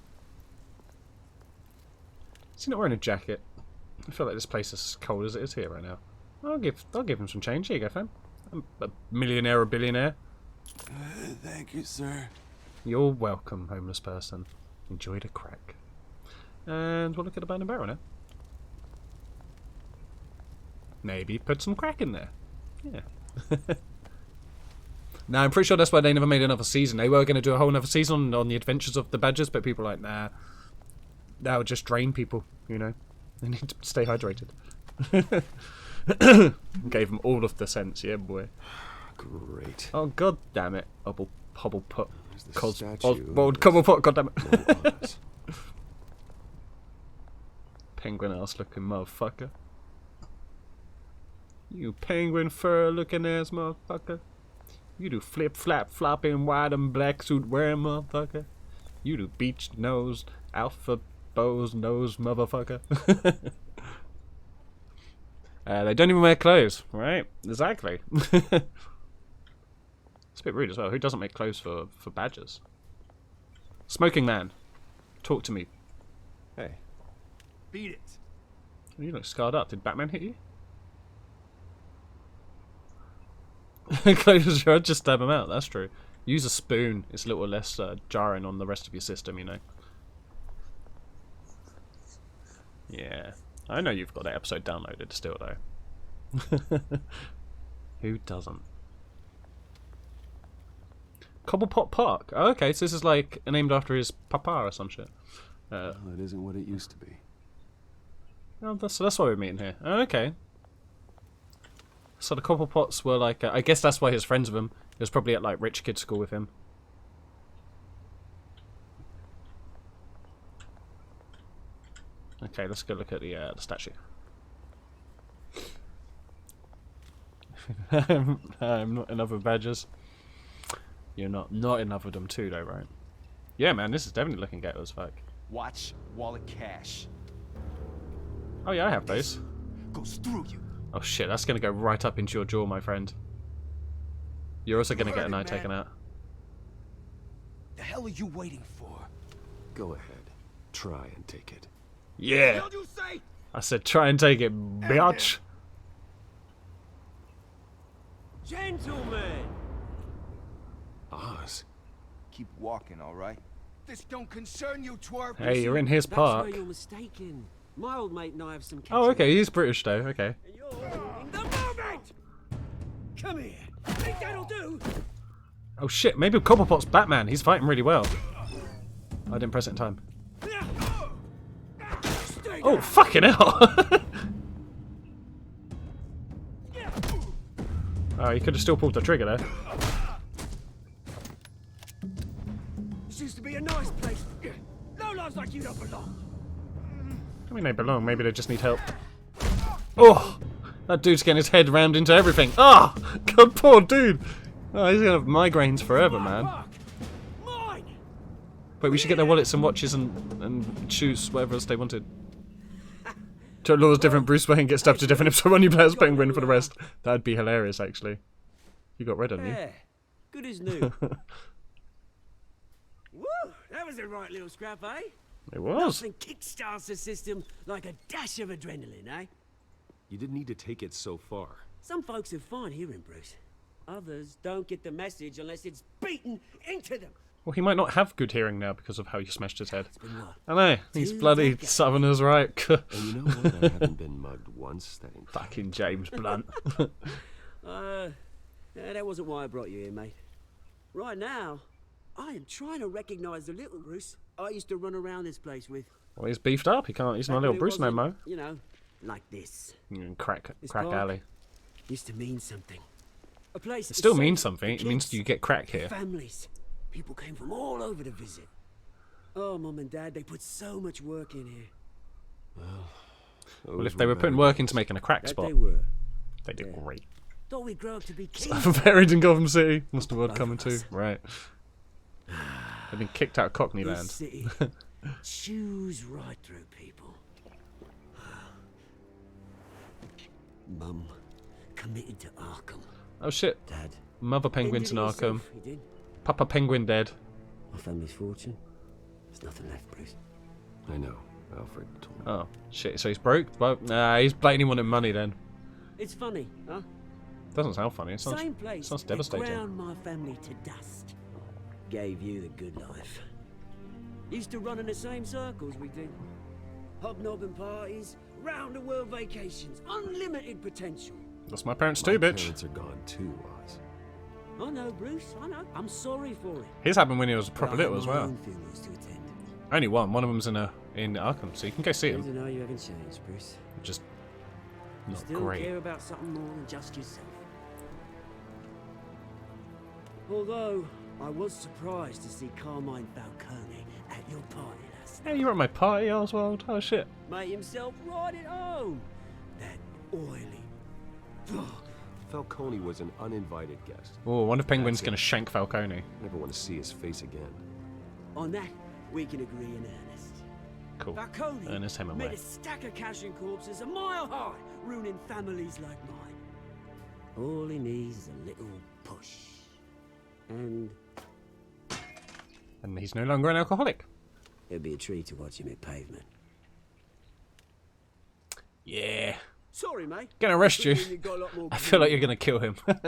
Is he not wearing a jacket? I feel like this place is as cold as it is here right now. I'll give him some change. Here you go, fam. I'm a millionaire or billionaire. Thank you, sir. You're welcome, homeless person. Enjoy the crack. And we'll look at the bone and barrel now. Maybe put some crack in there. Yeah. Now, I'm pretty sure that's why they never made another season. They were going to do a whole other season on the adventures of the badgers, but people were like, nah, that would just drain people, you know. They need to stay hydrated. Gave them all of the sense, yeah, boy. Great. Oh, god damn it. Hobblepot. Statue. Cobblepot, god damn it. Penguin ass looking motherfucker. You penguin fur looking ass motherfucker. You do flip flap flopping white and black suit wearing motherfucker. You do beach nose alpha bows nose motherfucker. They don't even wear clothes, right? Exactly. It's a bit rude as well. Who doesn't make clothes for badgers? Smoking man, talk to me. Hey. Beat it. You look scarred up. Did Batman hit you? Close your eyes, just stab him out. That's true. Use a spoon. It's a little less jarring on the rest of your system, you know. Yeah. I know you've got that episode downloaded still, though. Who doesn't? Cobblepot Park. Oh, okay, so this is like named after his papa or some shit. Well, it isn't what it used to be. Oh, that's why we're meeting here. Oh, okay. So the Cobblepots were like, I guess that's why he's friends with him. He was probably at like rich kid school with him. Okay, let's go look at the statue. I'm not in love with badgers. You're not in love with them too, though, right? Yeah, man, this is definitely looking ghetto as fuck. Watch wallet cash. Oh yeah, I have those. Goes through you. Oh shit, that's gonna go right up into your jaw, my friend. You're also gonna get an eye taken out. The hell are you waiting for? Go ahead. Try and take it. Yeah. I said try and take it, bitch. Gentlemen. Oz. Keep walking, all right? This don't concern you, twerp. Hey, you're in his park. That's where you're mistaken. My old mate and I have some. Oh, okay, he's British though. Okay. The moment. Come here. Think that'll do? Oh shit, maybe Cobblepot's Batman. He's fighting really well. I didn't press it in time. Oh, fucking hell! Oh, you could have still pulled the trigger there. This used to be a nice place. No lives like you don't belong. I mean, they belong. Maybe they just need help. Oh! That dude's getting his head rammed into everything. Ah! Oh, God, poor dude! Oh, he's gonna have migraines forever, man. Wait, we should get their wallets and watches and shoes, whatever else they wanted. To Law's different Bruce Wayne gets stuff to different episode when you play as Penguin for the rest. That'd be hilarious, actually. You got red on you. Yeah, good as new. Woo! That was a right little scrap, eh? It was. Nothing kickstarts the system like a dash of adrenaline, eh? You didn't need to take it so far. Some folks have fine hearing, Bruce. Others don't get the message unless it's beaten into them. Well, he might not have good hearing now because of how you smashed his head. I know, these bloody Southerners, right? And you know what? I haven't been mugged once. That ain't fucking James Blunt. That wasn't why I brought you here, mate. Right now, I am trying to recognize the little Bruce I used to run around this place with. Well, he's beefed up. He can't. He's not little Bruce no more. You know, like this. Crack park alley. Used to mean something. A place. It still means something. It means you get crack here. Families. People came from all over to visit. Oh, Mum and Dad, they put so much work in here. Well, Well, if they were putting work into making a crack spot, they did great. Thought we'd grow up to be Buried in Gotham City. What's the word coming to? Right. They've been kicked out of Cockney land. City chews right through people. Mum committed to Arkham. Oh shit. Dad. Mother Penguin's in Ended it Arkham. himself, he did. Papa Penguin dead. My family's fortune. There's nothing left, Bruce. I know. Alfred told me. Oh shit. So he's broke? Well, nah, he's blatantly wanting money then. It's funny, huh? Doesn't sound funny. It sounds, Same place. sounds that devastating. ground my family to dust. Gave you the good life. Used to run in the same circles we did. Hobnobbing parties, round the world vacations, unlimited potential. That's my parents too, bitch. My parents are gone too, Oz. I know, Bruce. I know. I'm sorry for it. His happened when he was proper little as my well. own funerals to attend. Only one. One of them's in Arkham, so you can go see I him. know you haven't changed, Bruce. Just You not still great. care about something more than just yourself. Although, I was surprised to see Carmine Falcone at your party last night. Hey, you were at my party, Oswald. Oh shit. Made himself right at home. That oily. Falcone was an uninvited guest. Oh, I wonder if Penguin's That's it. gonna shank Falcone. Never want to see his face again. On that, we can agree in earnest. Cool. Falcone Ernest made Hemingway. a stack of cash and corpses a mile high, ruining families like mine. All he needs is a little push. And he's no longer an alcoholic. it'd be a treat to watch him hit pavement. Yeah. Sorry, mate. Gonna arrest you. You've got a lot more I feel like you're grit. gonna kill him. That's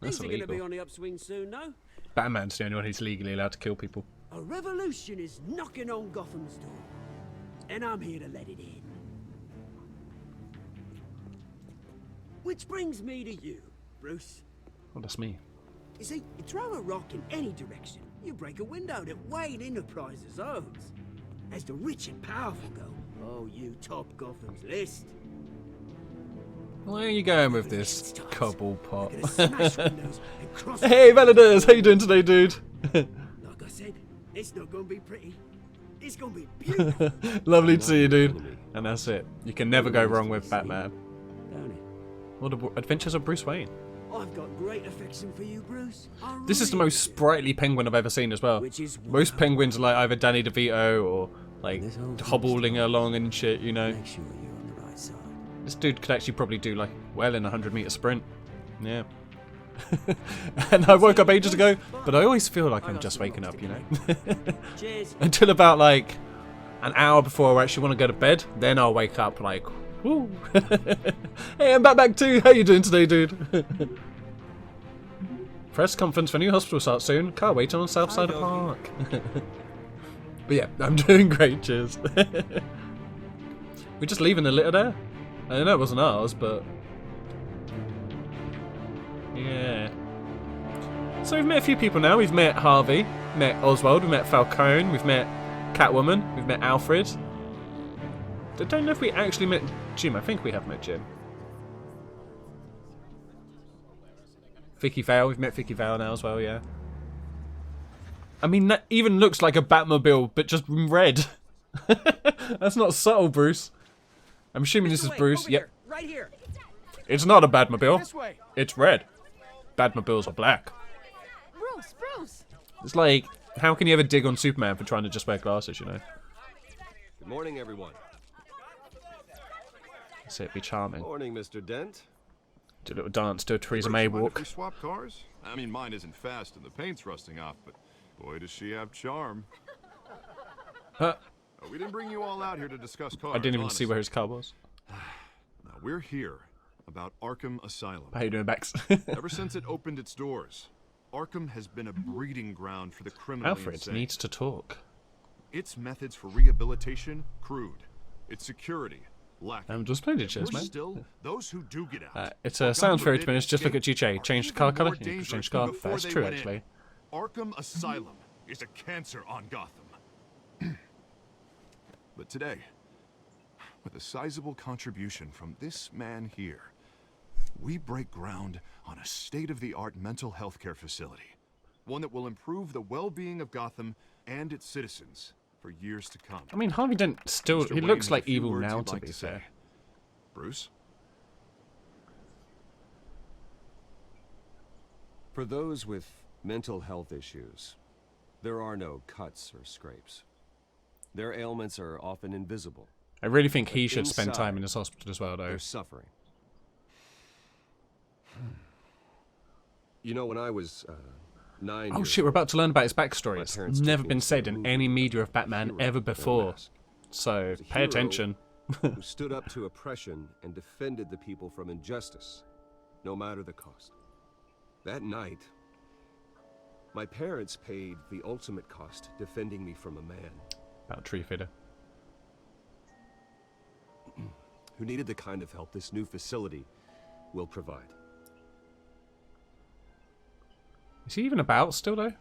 Things are gonna be illegal. on the upswing soon, no? Batman's the only one who's legally allowed to kill people. A revolution is knocking on Gotham's door, and I'm here to let it in. Which brings me to you, Bruce. Oh, that's me. You see, you throw a rock in any direction, you break a window that Wayne Enterprises owns. As the rich and powerful go, oh, you top Gotham's list. Where are you going with this cobble pot? Smash windows and cross Hey, Valadez, how you doing today, dude? Like I said, it's not gonna be pretty. It's gonna be beautiful. Lovely to see you, dude. And that's it. You can never go wrong with Batman. Don't it? Or the adventures of Bruce Wayne. I've got great affection for you, Bruce. This is the most sprightly penguin I've ever seen as well. Most penguins are like either Danny DeVito or like hobbling along and shit, you know. Make sure you're on the right side. This dude could actually probably do like well in a 100-meter sprint. Yeah. And I woke up ages ago, but I always feel like I'm just waking up, you know. Cheers. Until about like an hour before I actually want to go to bed, then I'll wake up like, woo. Hey, I'm back too. How you doing today, dude? Press conference for new hospital starts soon. Car waiting on south side of park. But yeah, I'm doing great. Cheers. We're just leaving the litter there. I know it wasn't ours, but yeah. So we've met a few people now. We've met Harvey, met Oswald, we've met Falcone, we've met Catwoman, we've met Alfred. I don't know if we actually met Jim. I think we have met Jim. Vicky Vale, we've met Vicky Vale now as well, yeah. I mean, that even looks like a Batmobile, but just red. That's not subtle, Bruce. I'm assuming this is Bruce. Yep. Right here. It's not a Batmobile. This way. It's red. Batmobiles are black. Bruce! It's like, how can you ever dig on Superman for trying to just wear glasses, you know? Good morning, everyone. So it'd be charming. Morning, Mr. Dent. Do a little dance, do a Theresa Bruce, May mind if walk. we swap cars? I mean, mine isn't fast and the paint's rusting off, but boy, does she have charm. Huh? We didn't bring you all out here to discuss cars. I didn't even honestly. see where his car was. Now, we're here about Arkham Asylum. How you doing, Bax? Ever since it opened its doors, Arkham has been a breeding ground for the criminally Alfred insane. needs to talk. Its methods for rehabilitation, crude. Its security, lacking. I'm just playing it, cheers, Worse man. still, those who do get out. It's or sounds God very forbid, diminished. Just look at escape, GJ. Change the are car even colour. more You can dangerous change the than car. before That's they true, went in. actually. Arkham Asylum is a cancer on Gotham. But today, with a sizable contribution from this man here, we break ground on a state-of-the-art mental health care facility. One that will improve the well-being of Gotham and its citizens for years to come. I mean, Harvey Dent still... Mr. He Wayne looks has like a few evil words now, he'd to like be say. fair. Bruce? For those with mental health issues, there are no cuts or scrapes. Their ailments are often invisible. I really think he But should spend inside, time in this hospital as well, though. They're suffering. You know, when I was 9 Oh years shit, we're about to learn about his my backstory. It's parents never took me been to said a in movie any with media of a Batman hero ever with a before. mask. So, It was a pay hero attention. who stood up to oppression and defended the people from injustice, no matter the cost. That night, my parents paid the ultimate cost defending me from a man About tree fitter. who needed the kind of help this new facility will provide. Is he even about still, though?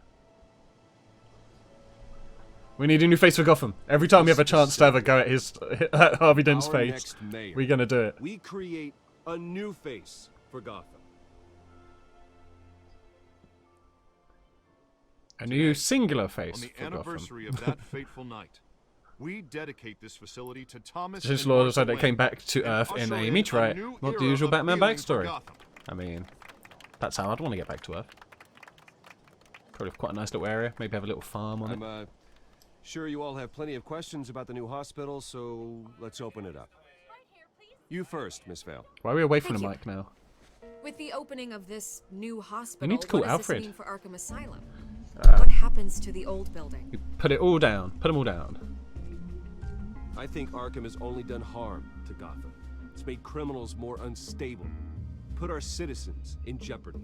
We need a new face for Gotham. Every time we have a chance to have a go at his at Harvey Dent's Our face, next mayor, we're gonna do it. We create a new face for Gotham. A new singular face On the for anniversary Gotham. of that fateful night, we dedicate this facility to Thomas Since and Law Martha decided it came Wayne back to and Earth in usher a in meteorite, new not the era usual of Batman healing for backstory. Gotham. I mean, that's how I'd want to get back to Earth. Probably quite a nice little area. Maybe have a little farm on it. I'm sure you all have plenty of questions about the new hospital, so let's open it up. You first, Miss Vale. Why are we away from Thank the you. mic now? With the opening of this new hospital, need to call what does Alfred. this mean for Arkham Asylum? What happens to the old building? You put it all down. Put them all down. I think Arkham has only done harm to Gotham. It's made criminals more unstable, put our citizens in jeopardy.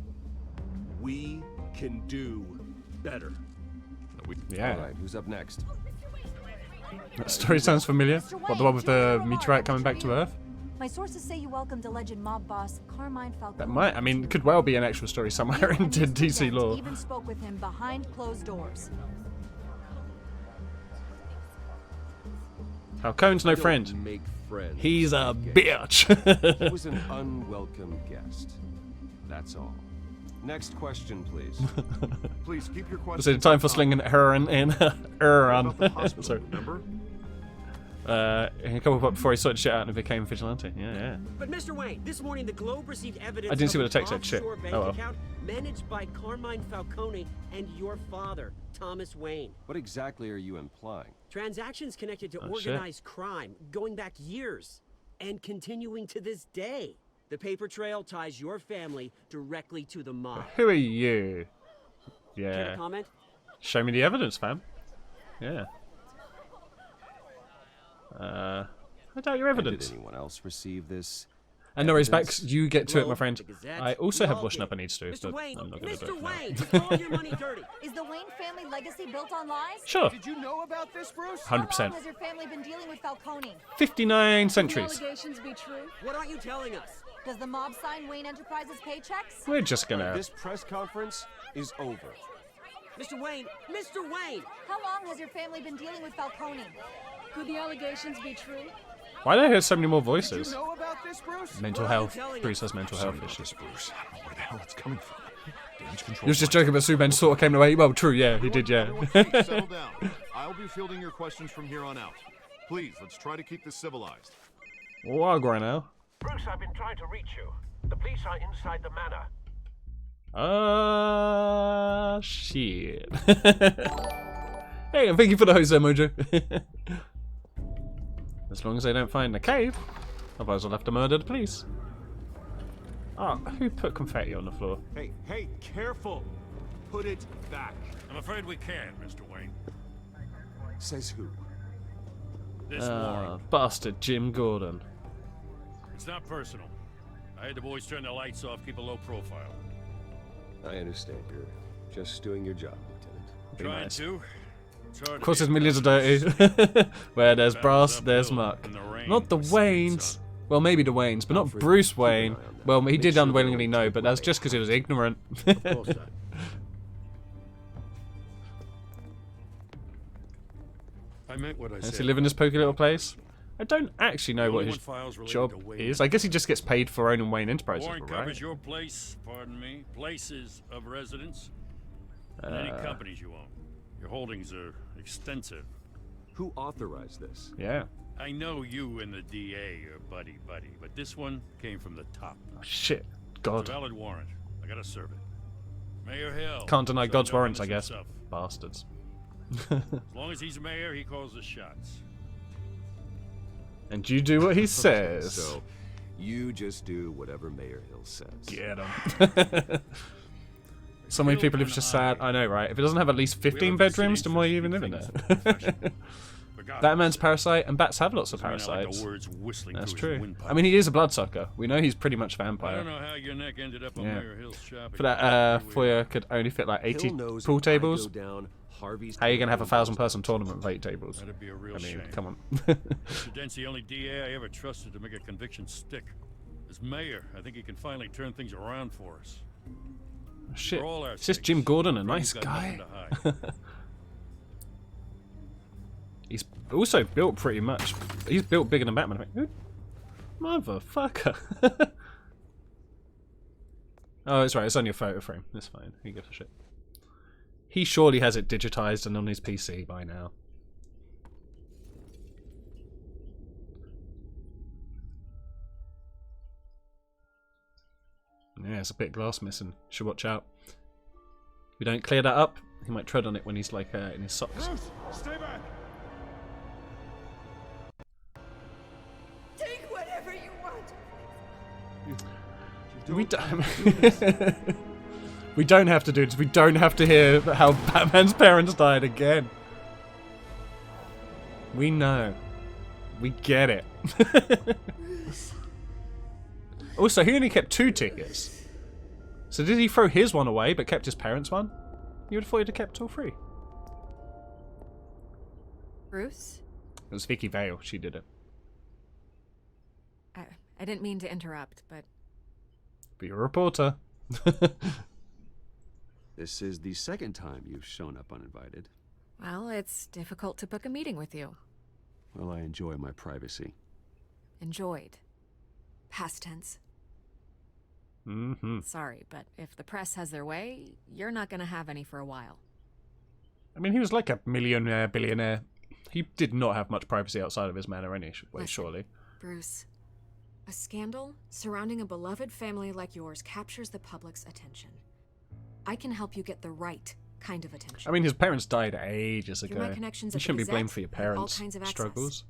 We can do better. Yeah. All right, who's up next? That story sounds familiar. What, the one with the meteorite coming back to Earth? My sources say you welcomed alleged mob boss Carmine Falcone. That might, I mean, could well be an actual story somewhere in DC lore. Even spoke with him behind closed doors. Falcone's no We don't friend. Make friends. He's a Okay. bitch. He was an unwelcome guest. That's all. Next question, please. Please keep your Was questions. it time for slinging heroin in? Heroin. About the hospital, Sorry. remember? A couple of before he sorted shit out and became a vigilante. Yeah, yeah. But Mr. Wayne, this morning the Globe received evidence I didn't see of what the an text said, shit. offshore bank Oh well. account managed by Carmine Falcone and your father, Thomas Wayne. What exactly are you implying? Transactions connected to Oh, shit. organized crime going back years and continuing to this day. The paper trail ties your family directly to the mob. Who are you? Care to Yeah. comment? Show me the evidence, fam. Yeah. I doubt your And evidence. did anyone else receive this? And no worries, evidence? Bax. You get to it, my Globe, friend. the Gazette, I also we have all washing did. up I need to do, Mr. but Wayne, I'm not going to do Mr. it Wayne, now. it's all your money dirty. Is the Wayne family legacy built on lies? Sure. Did you know about this, Bruce? 100%. How long has your family been dealing with Falcone? 59 centuries. allegations be true? What aren't you telling us? Does the mob sign Wayne Enterprises paychecks? We're just gonna. This press conference is over. Mr. Wayne, Mr. Wayne! How long has your family been dealing with Falcone? Could the allegations be true? Why do I hear so many more Did voices? you know about this, Bruce? Mental What are you health. telling Bruce us? has mental Sorry health about issues. this, Bruce. I don't know where the hell it's coming from. Damage control. You was just joking about Superman sort of came away. Well, true, yeah, he did, yeah. Everyone, please settle down. I'll be fielding your questions from here on out. Please, let's try to keep this civilized. What going now? Bruce, I've been trying to reach you. The police are inside the manor. Shit. Hey, and thank you for the host there, Mojo. As long as they don't find the cave, otherwise I'll have to murder the police. Oh, who put confetti on the floor? Hey, hey, careful! Put it back. I'm afraid we can't, Mr. Wayne. Says who? This warrant. Bastard Jim Gordon. It's not personal. I had the boys turn the lights off, keep a low profile. I understand. You're just doing your job, Lieutenant. Trying nice. to. It's hard Of to course, be there's a millions of pacifist. dirty. Where there's Battles brass, there's uphill muck. in the rain Not the with spades Waynes. on. Well, maybe the Waynes, but not Alfred, Bruce keep an eye Wayne. on that. Well, he Make did sure unwillingly we know, take but that's away. just because he was ignorant. Of course, sir. I meant what I Does said. he live in this pokey little place? I don't actually know The what only his one files related job to Wayne is. I guess he just gets paid for owning Wayne Enterprises, Warrant right? covers your place, pardon me, places of residence, and any companies you own. Your holdings are extensive. Who authorized this? Yeah. I know you and the DA are buddy-buddy, but this one came from the top. Oh, shit. It's God. a valid warrant. I gotta serve it. Mayor Hill. Can't deny so God's no warrants, I one is guess. himself. Bastards. As long as he's mayor, he calls the shots. And you do what he says. So, you just do whatever Mayor Hill says. Get him. So many people have just said, I know, right? If it doesn't have at least 15 bedrooms, then why are you even living there? Batman's parasite, and bats have lots of parasites. That's true. I mean, he is a bloodsucker. We know he's pretty much a vampire. I don't know how your neck ended up on Mayor Hill's shopping. For that foyer could only fit like 80 pool tables. How are you going to have a 1,000-person tournament with 8 tables? That'd be a real shame. shame. Come on. Mr. Dent's the only DA I ever trusted to make a conviction stick. As mayor, I think he can finally turn things around for us. Shit. For all our Is this sakes, Jim Gordon a Freddie's nice got nothing guy? to hide. He's also built pretty much. He's built bigger than Batman. Motherfucker. Oh, it's right. It's on your photo frame. It's fine. Who gives a shit? He surely has it digitized and on his PC by now. Yeah, it's a bit of glass missing. Should watch out. If we don't clear that up, he might tread on it when he's like in his socks. Ruth, stay back. Take whatever you want. We don't. We don't have to do this. We don't have to hear how Batman's parents died again. We know. We get it. Also, he only kept 2 tickets. So did he throw his one away but kept his parents' one? You would have thought he'd have kept all 3. Bruce? It was Vicky Vale. She did it. I didn't mean to interrupt, but... Be a reporter. This is the second time you've shown up uninvited. Well, it's difficult to book a meeting with you. Well, I enjoy my privacy. Enjoyed. Past tense. Mm-hmm. Sorry, but if the press has their way, you're not gonna have any for a while. I mean, he was like a millionaire, billionaire. He did not have much privacy outside of his manor anyway, surely. Bruce, a scandal surrounding a beloved family like yours captures the public's attention. I can help you get the right kind of attention. I mean, his parents died ages ago. Through my connections You at the shouldn't be blamed Gazette, for your I have all parents' kinds of access. struggles.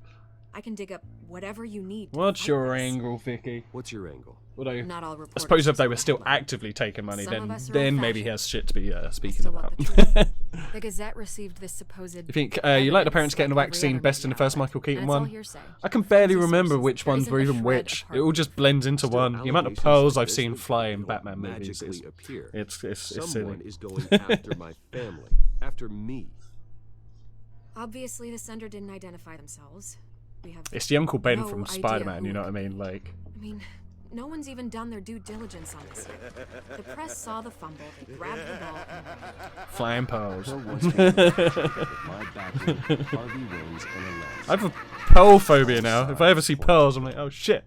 I can dig up whatever you need. to What's fight your this. angle, Vicky? What's your angle? Not all I reporters suppose if they are were still headline. actively taking money, Some of us are then maybe he old-fashioned. has shit to be speaking still want about. the truth. The Gazette received this supposed. You think you like the parents getting the like every vaccine other best in the media first outlet, Michael Keaton and it's all one? hearsay. I can barely From remember sources, which there ones isn't were a even shred which. of It all just blends into Still, one. The amount of allegations pearls like I've this seen would fly in not Batman movies magically is appear. it's silly. Someone is going after my family, after me. Obviously, the sender didn't identify themselves. We have. It's the Uncle Ben no from idea Spider-Man. who You know it what I could mean? be. Like. I mean, no one's even done their due diligence on this yet. The press saw the fumble, they grabbed the ball, and ran. Flying pearls. I have a pearl phobia now. If I ever see pearls, I'm like, oh shit.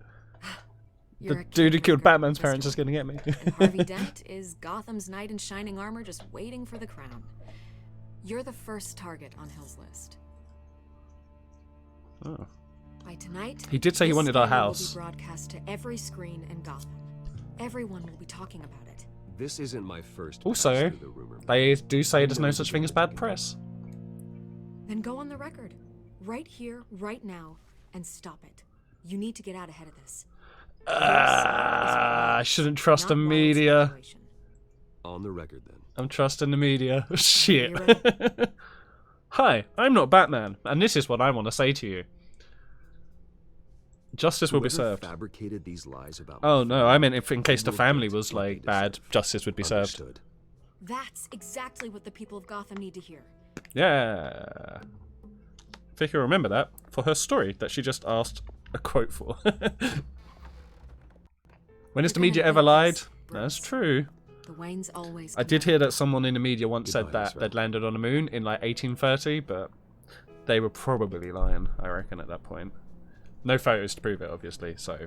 You're The a dude who killed kingmaker, Batman's Mr. parents is gonna get me. And Harvey Dent is Gotham's knight in shining armor just waiting for the crown. You're the first target on Hill's list. Oh. By tonight, He did say he this wanted our scandal house. will be broadcast to every screen in Gotham. Everyone will be talking about it. This isn't my first. Also, pass through the rumor mill. they do say there's no such thing as bad press. Then go on the record, right here, right now, and stop it. You need to get out ahead of this. I shouldn't trust the media. On the record, then. I'm trusting the media. Shit. Hi, I'm not Batman, and this is what I want to say to you. Justice will be Whoever served. fabricated these lies about my Oh no, I meant if in case the will family get was what like they bad, justice would be served. Understood. That's exactly what the people of Gotham need to hear. Yeah. Vicky will remember that for her story that she just asked a quote for. When has the media ever lied? That's true. The Waynes always. I did hear that someone in the media once said that they'd landed on the moon in like 1830, but they were probably lying, I reckon, at that point. No photos to prove it, obviously, so...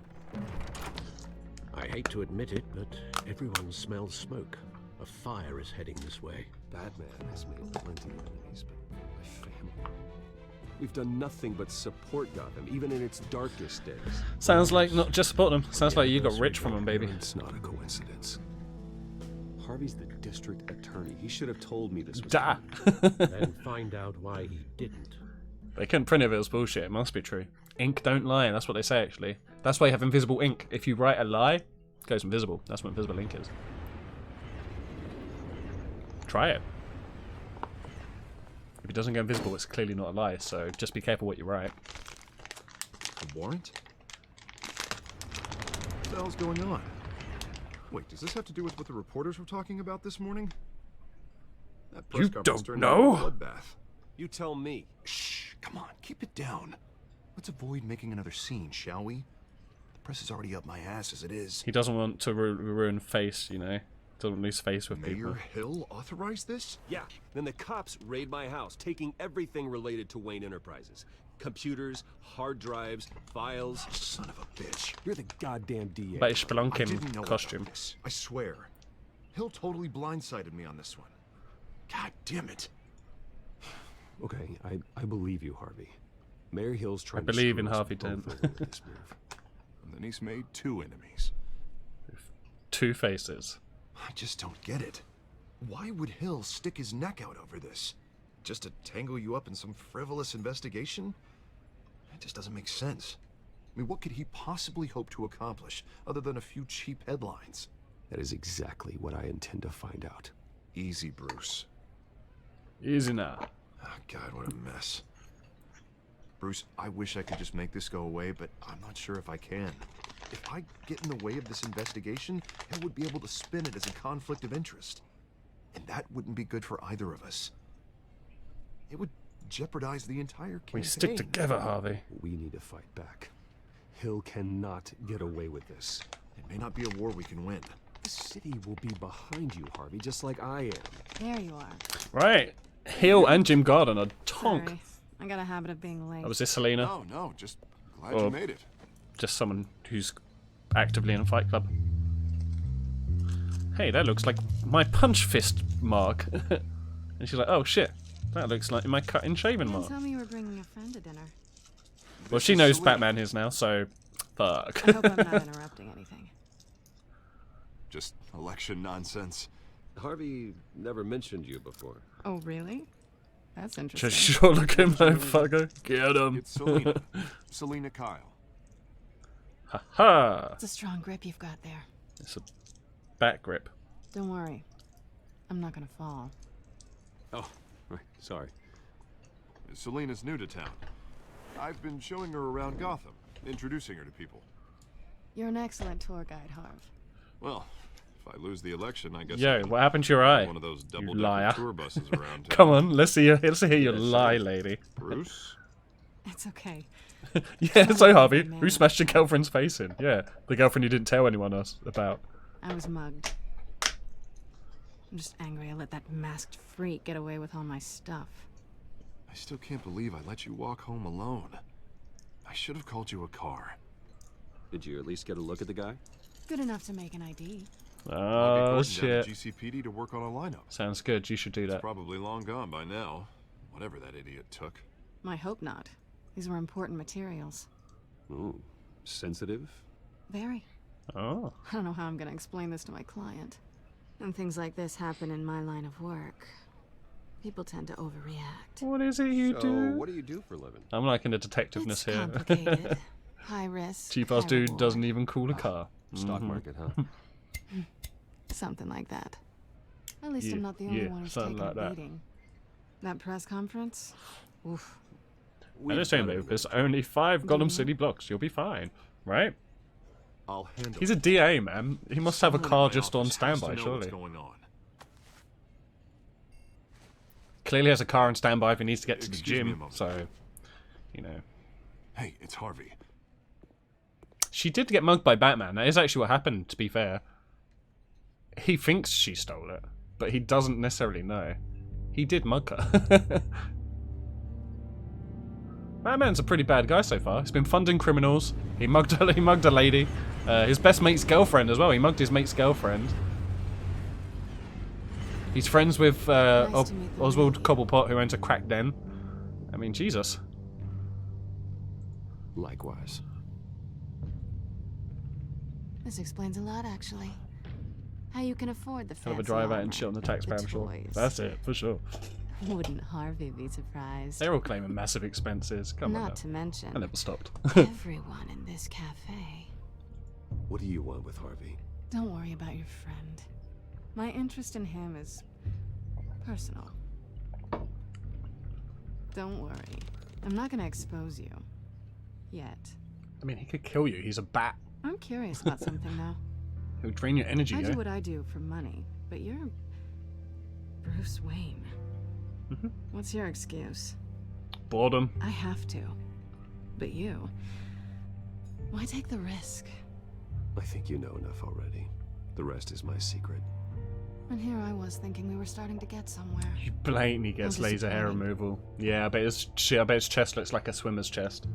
I hate to admit it, but everyone smells smoke. A fire is heading this way. Batman has made plenty of enemies, but my family... We've done nothing but support Gotham, even in its darkest days. Sounds like not just support them. Sounds like you got rich from them, baby. It's not a coincidence. Harvey's the district attorney. He should have told me this was Da. Then find out why he didn't. They couldn't print it if it was bullshit. It must be true. Ink don't lie. That's what they say, actually. That's why you have invisible ink. If you write a lie, it goes invisible. That's what invisible ink is. Try it. If it doesn't go invisible, it's clearly not a lie, so just be careful what you write. A warrant? What the hell's going on? Wait, does this have to do with what the reporters were talking about this morning? That press conference turned into a bloodbath. You tell me. Shh, come on, keep it down. Let's avoid making another scene, shall we? The press is already up my ass as it is. He doesn't want to ruin face, you know. Doesn't lose face with people. Mayor Hill authorized this? Yeah. Then the cops raid my house, taking everything related to Wayne Enterprises. Computers, hard drives, files. Son of a bitch. You're the goddamn DA. But it's Spelunking costume. I swear. Hill totally blindsided me on this one. God damn it. Okay, I believe you, Harvey. Mayor Hill's trying I believe in Harvey Dent. And then he's made 2 enemies. 2 faces. I just don't get it. Why would Hill stick his neck out over this? Just to tangle you up in some frivolous investigation? It just doesn't make sense. I mean, what could he possibly hope to accomplish other than a few cheap headlines? That is exactly what I intend to find out. Easy, Bruce. Easy now. Oh, God, what a mess. Bruce, I wish I could just make this go away, but I'm not sure if I can. If I get in the way of this investigation, Hill would be able to spin it as a conflict of interest. And that wouldn't be good for either of us. It would jeopardize the entire campaign. We stick together, Harvey. We need to fight back. Hill cannot get away with this. It may not be a war we can win. The city will be behind you, Harvey, just like I am. There you are. Right. Hill and Jim Gordon are tonk. Sorry. I got a habit of being late. Oh, was this Selena? No, just glad you made it. Just someone who's actively in a fight club. Hey, that looks like my punch fist mark. And she's like, oh shit, that looks like my cut and shaven mark. Tell me you were bringing a friend to dinner. Well, she knows Batman is now, so fuck. I hope I'm not interrupting anything. Just election nonsense. Harvey never mentioned you before. Oh, really? That's interesting. Just sure looking motherfucker. Get him. It's Selena. Selena Kyle. Ha ha. It's a strong grip you've got there. It's a back grip. Don't worry. I'm not gonna fall. Oh, right. Sorry. Selena's new to town. I've been showing her around Gotham, introducing her to people. You're an excellent tour guide, Harv. Well, if I lose the election, I guess. Yo, what happened to your eye? One of those You double liar. tour buses around. Come on, let's hear your lie, lady. Bruce? It's okay. Yeah, so Harvey, who smashed your girlfriend's face in? Yeah, the girlfriend you didn't tell anyone else about. I was mugged. I'm just angry I let that masked freak get away with all my stuff. I still can't believe I let you walk home alone. I should have called you a car. Did you at least get a look at the guy? Good enough to make an ID. Oh Down shit. to GCPD to work on a lineup. Sounds good. You should do It's that. probably long gone by now. Whatever that idiot took. I hope not. These were important materials. Ooh, sensitive? Very. Oh. I don't know how I'm gonna explain this to my client. When things like this happen in my line of work, people tend to overreact. What is it you do? What do you do for a living? I'm liking the detectiveness here. Complicated. High risk. Cheap ass dude doesn't even cool a car. Stock market, huh? Something like that. At least I'm not the only one who's taken a beating. That press conference? Oof. Understand, babe, there's only 5 Gotham City blocks. You'll be fine, right? I'll handle He's a DA, man. He must have a car just on standby, surely. Clearly has a car on standby if he needs to get to the gym, so, you know. Hey, it's Harvey. She did get mugged by Batman. That is actually what happened, to be fair. He thinks she stole it, but he doesn't necessarily know. He did mug her. Batman's a pretty bad guy so far. He's been funding criminals. He mugged a lady. His best mate's girlfriend as well. He mugged his mate's girlfriend. He's friends with Oswald Cobblepot, who owns a crack den. I mean, Jesus. Likewise. This explains a lot, actually. How you can afford the Kind of a fancy drive out armor, and shit on the taxpayer, I'm sure. toys. That's it, for sure. Wouldn't Harvey be surprised? They're all claiming massive expenses. Come on. Not to mention, I never stopped. everyone in this cafe. What do you want with Harvey? Don't worry about your friend. My interest in him is personal. Don't worry. I'm not gonna expose you. Yet. I mean, he could kill you. He's a bat. I'm curious about something now. He'll drain your energy, I yo. do what I do for money, but you're Bruce Wayne. What's your excuse? Boredom. I have to. But you, why take the risk? I think you know enough already. The rest is my secret. And here I was thinking we were starting to get somewhere. He blatantly gets laser hair removal. Yeah, I bet his chest looks like a swimmer's chest.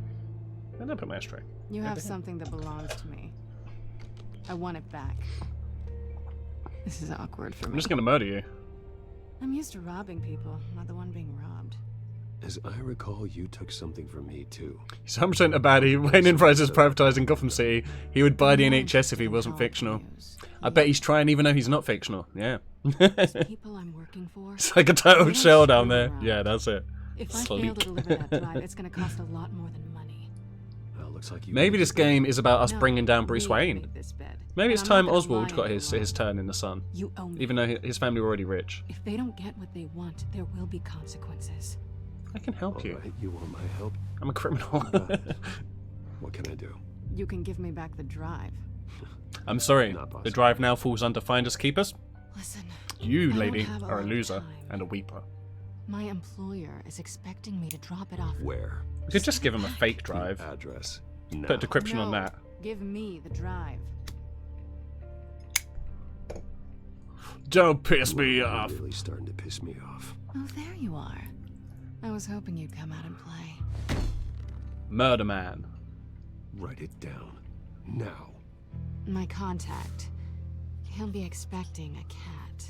And don't put my ashtray. You have something that belongs to me. I want it back. This is awkward for me. I'm just gonna murder you. I'm used to robbing people, not the one being robbed. As I recall, you took something from me too. He's 100% a baddie. Wayne Enterprises privatising Gotham City. He would buy the NHS if he wasn't fictional. I bet he's trying even though he's not fictional. Yeah. People I'm working for. It's like a total shell down there. Yeah, that's it. If I fail to deliver that drive, it's going to cost a lot more than money. Well, looks like you. Maybe this game is about us No, bringing down Bruce we Wayne. made this bed, Maybe and it's I'm time not gonna Oswald lie got any his longer. turn in the sun. You own me. Even though his family were already rich. If they don't get what they want, there will be consequences. I can help you. Right, you want my help? I'm a criminal. What can I do? You can give me back the drive. I'm sorry. The drive now falls under Finders Keepers. Listen. You, I don't lady, have a are a lot of loser time. and a weeper. My employer is expecting me to drop it off. Where? We could just give him a fake drive. Address. Put a decryption on No, that. Give me the drive. Don't piss me You're off. really starting to piss me off. Oh, there you are. I was hoping you'd come out and play. Murder Man. Write it down. Now. My contact. He'll be expecting a cat,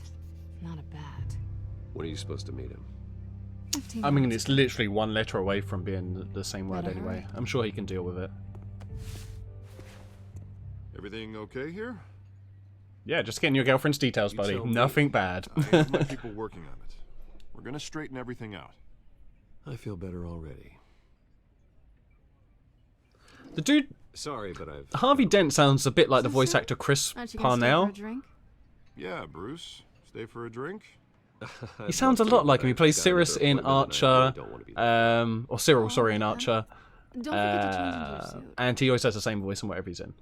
not a bat. When are you supposed to meet him? 15 I mean, minutes. it's literally one letter away from being the same word Better anyway. hurry. I'm sure he can deal with it. Everything okay here? Yeah, just getting your girlfriend's details, You buddy. tell me. Nothing bad. I have my people working on it. We're gonna straighten everything out. I feel better already. The dude... Sorry, but I've... Harvey Dent sounds a bit like the voice actor Chris Aren't you gonna stay for a Parnell. drink? Yeah, Bruce. Stay for a drink? He sounds a lot like him. He plays Cyrus in Archer, or Cyril, sorry, in Archer. Don't forget to change into your suit. And he always has the same voice in whatever he's in.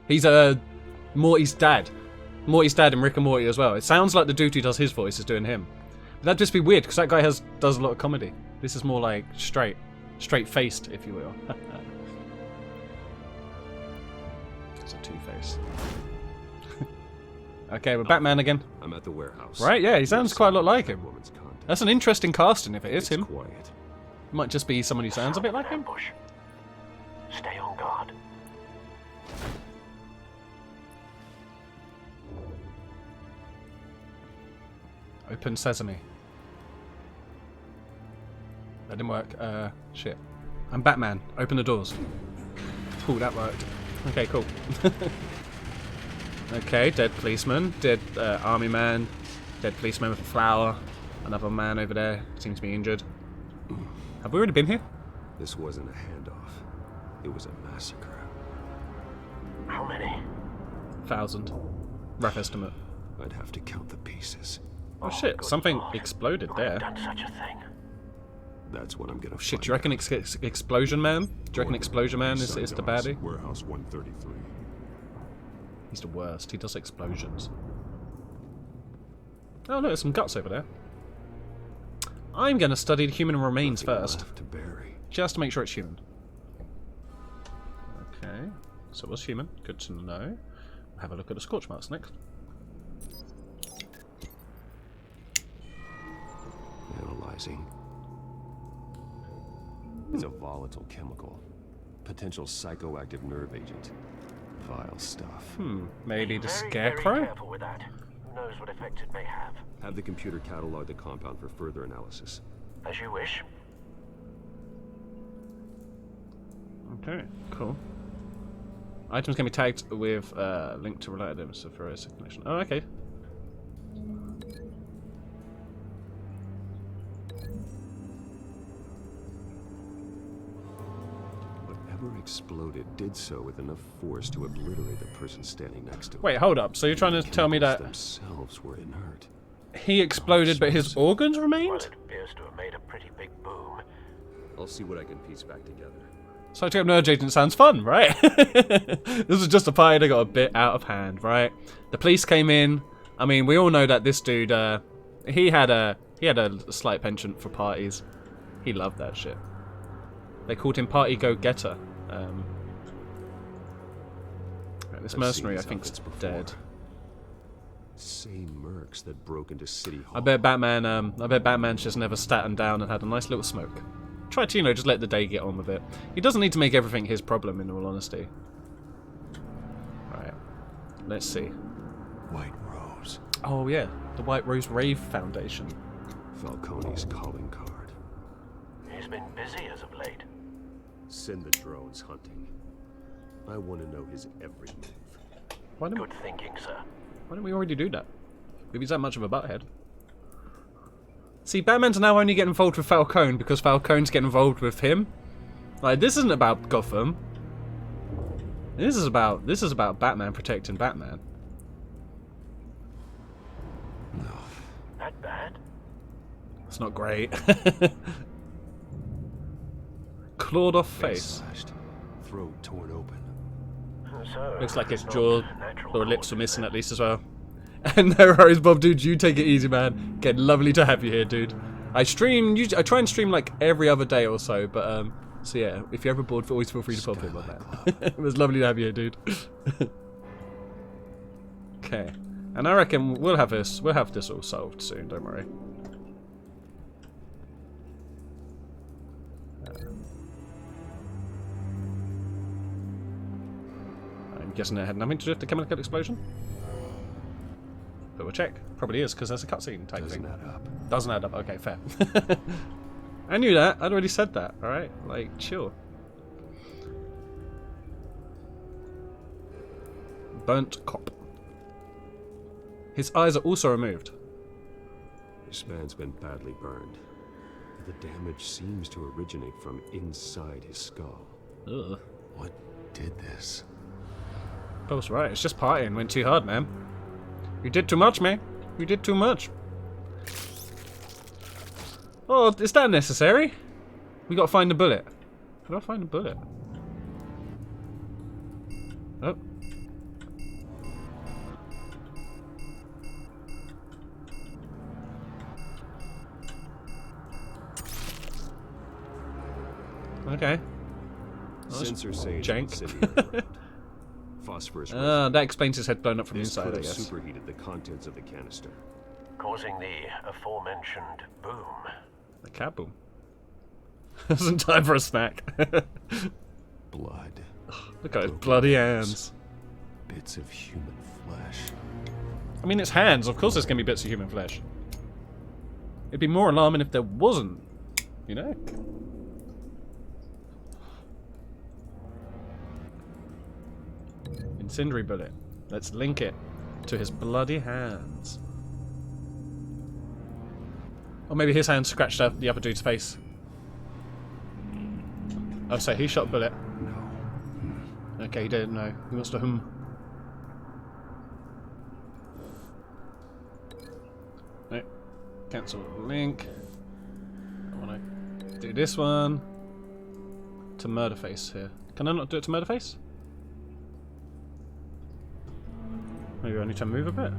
He's Morty's dad. Morty's dad in Rick and Morty as well. It sounds like the dude who does his voice is doing him. But that'd just be weird because that guy does a lot of comedy. This is more like straight-faced, if you will. It's a Two-Face. Okay, we're Batman again. I'm at the warehouse. Right? Yeah, he sounds quite a lot like him. Woman's contact. That's an interesting casting if it is him. Quiet. It might just be someone who sounds a bit like him. Ambush. Stay on guard. Open sesame. That didn't work. Shit. I'm Batman. Open the doors. Cool, that worked. Okay, cool. Okay, dead policeman. Dead army man. Dead policeman with a flower. Another man over there. Seems to be injured. Have we already been here? This wasn't a handoff. It was a massacre. How many? 1,000. Rough estimate. I'd have to count the pieces. Oh shit, something exploded there. Done such a thing. That's what I'm gonna Shit, do you reckon Explosion Man? Do you reckon Explosion Man is the baddie? Warehouse 133. He's the worst. He does explosions. Oh, look, there's some guts over there. I'm going to study the human remains first. To bury. Just to make sure it's human. Okay. So it was human. Good to know. We'll have a look at the scorch marks next. Analyzing. It's a volatile chemical. Potential psychoactive nerve agent. Vile stuff. Maybe the Very Scarecrow? careful with that. Who knows what effect it may have. Have the computer catalog the compound for further analysis. As you wish. Okay, cool. Items can be tagged with link to related items for a connection. Oh, okay. Whatever exploded did so with enough force to obliterate the person standing next to it. Wait, hold up. So you're trying to tell me that themselves were inert? He exploded, but his organs remained? Well, it appears to have made a pretty big boom. I'll see what I can piece back together. Psychic Nurge Agent sounds fun, right? This was just a party that got a bit out of hand, right? The police came in. I mean, we all know that this dude, he had a slight penchant for parties. He loved that shit. They called him Party Go-Getter. This mercenary, I think, is dead. Same mercs that broke into City Hall. I bet Batman's just never sat him down and had a nice little smoke. Try to, you know, just let the day get on with it. He doesn't need to make everything his problem, in all honesty. Right. Let's see. White Rose. Oh, yeah. The White Rose Rave Foundation. Falcone's calling card. He's been busy as of late. Send the drones hunting. I want to know his every move. Good thinking, sir. Why don't we already do that? If he's that much of a butthead. See, Batman's now only getting involved with Falcone because Falcone's getting involved with him. Like, this isn't about Gotham. This is about Batman protecting Batman. No. That bad? It's not great. Clawed off face. Slashed, throat torn open. So, looks like his jaw or lips were missing at least as well. And there are his Bob, dude. You take it easy, man. Again, lovely to have you here, dude. I try and stream like every other day or so, but so yeah. If you're ever bored, always feel free to pop in, my man. It was lovely to have you here, dude. Okay, and I reckon we'll have this all solved soon. Don't worry. I'm guessing it had nothing to do with the chemical explosion. But we'll check. Probably is, because there's a cutscene type thing. Doesn't add up. Doesn't add up. Okay, fair. I knew that. I'd already said that. Alright? Like, chill. Burnt cop. His eyes are also removed. This man's been badly burned. The damage seems to originate from inside his skull. Ugh. What did this? Bo's right. It's just partying. Went too hard, man. You did too much, man. You did too much. Oh, is that necessary? We gotta find the bullet. How do I find the bullet? Oh. Okay. Sensor saying jank. Phosphorus. That explains his head blown up from the This inside, could I have guess. superheated the contents of the canister, causing the aforementioned boom. The cat boom. Isn't time for a snack. Blood. Look at his bloody hands. Bits of human flesh. I mean, it's hands. Of course there's going to be bits of human flesh. It'd be more alarming if there wasn't. You know? Incendiary bullet. Let's link it to his bloody hands. Or maybe his hand scratched up the other dude's face. Oh, so he shot a bullet. No. Okay, he didn't know. He must have No. Cancel link. I want to do this one to Murderface here. Can I not do it to Murderface? Maybe I need to move a bit.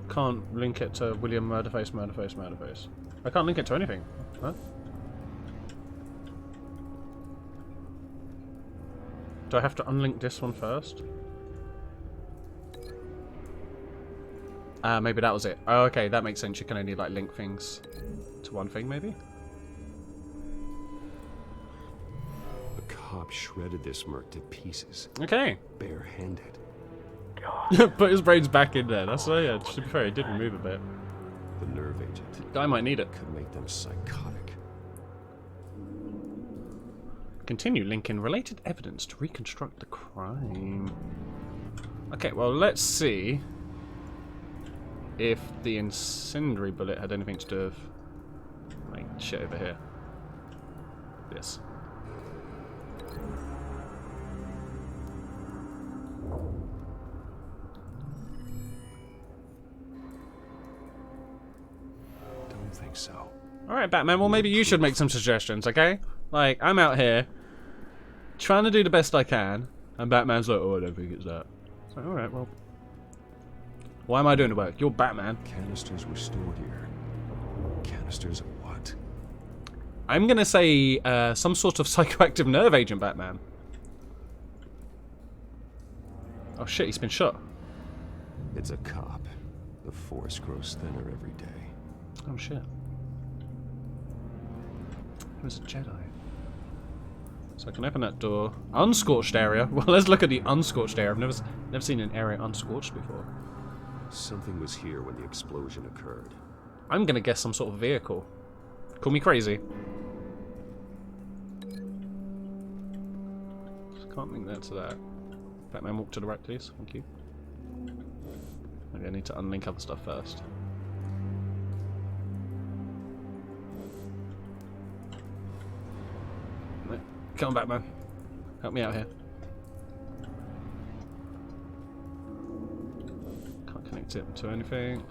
Can't link it to William Murderface, Murderface, Murderface. I can't link it to anything. Huh? Do I have to unlink this one first? Ah, maybe that was it. Oh, okay, that makes sense. You can only like link things to one thing, maybe? A cop shredded this merc to pieces. Okay. Barehanded. Put his brains back in there. That's yeah. To be fair, he did remove a bit. The nerve agent. Guy might need it. Could make them psychotic. Continue linking related evidence to reconstruct the crime. Okay, well, let's see if the incendiary bullet had anything to do with... like, shit over here. This. Don't think so. Alright, Batman, well, maybe you should make some suggestions, okay? Like, I'm out here trying to do the best I can, and Batman's like, oh, I don't think it's that. It's like, alright, well, why am I doing the work? You're Batman. Canisters were stored here. Canisters of what? I'm gonna say some sort of psychoactive nerve agent, Batman. Oh shit, he's been shot. It's a cop. The force grows thinner every day. Oh shit. It was a Jedi. So I can open that door. Unscorched area. Well, let's look at the unscorched area. I've never seen an area unscorched before. Something was here when the explosion occurred. I'm gonna guess some sort of vehicle. Call me crazy. Can't link that to that. Batman, walk to the right, please. Thank you. Maybe I need to unlink other stuff first. No. Come on, Batman. Help me out here. Can't connect it to anything.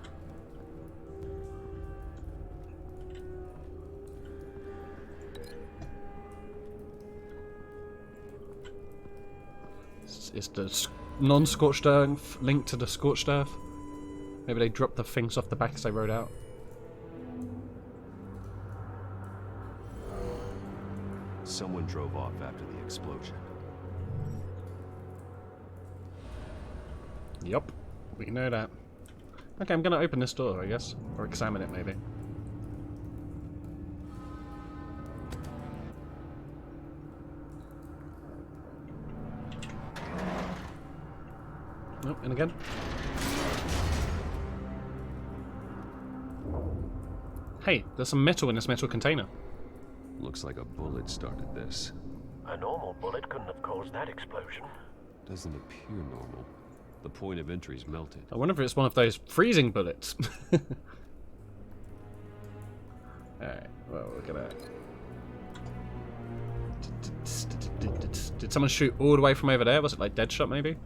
Is the non-scorched earth linked to the scorched earth? Maybe they dropped the things off the back as they rode out. Someone drove off after the explosion. Yup, we know that. Okay, I'm gonna open this door, I guess. Or examine it, maybe. Nope, and again. Hey, there's some metal in this metal container. Looks like a bullet started this. A normal bullet couldn't have caused that explosion. Doesn't appear normal. The point of entry's melted. I wonder if it's one of those freezing bullets. Alright, well, look at that. Did someone shoot all the way from over there? Was it like Deadshot, maybe?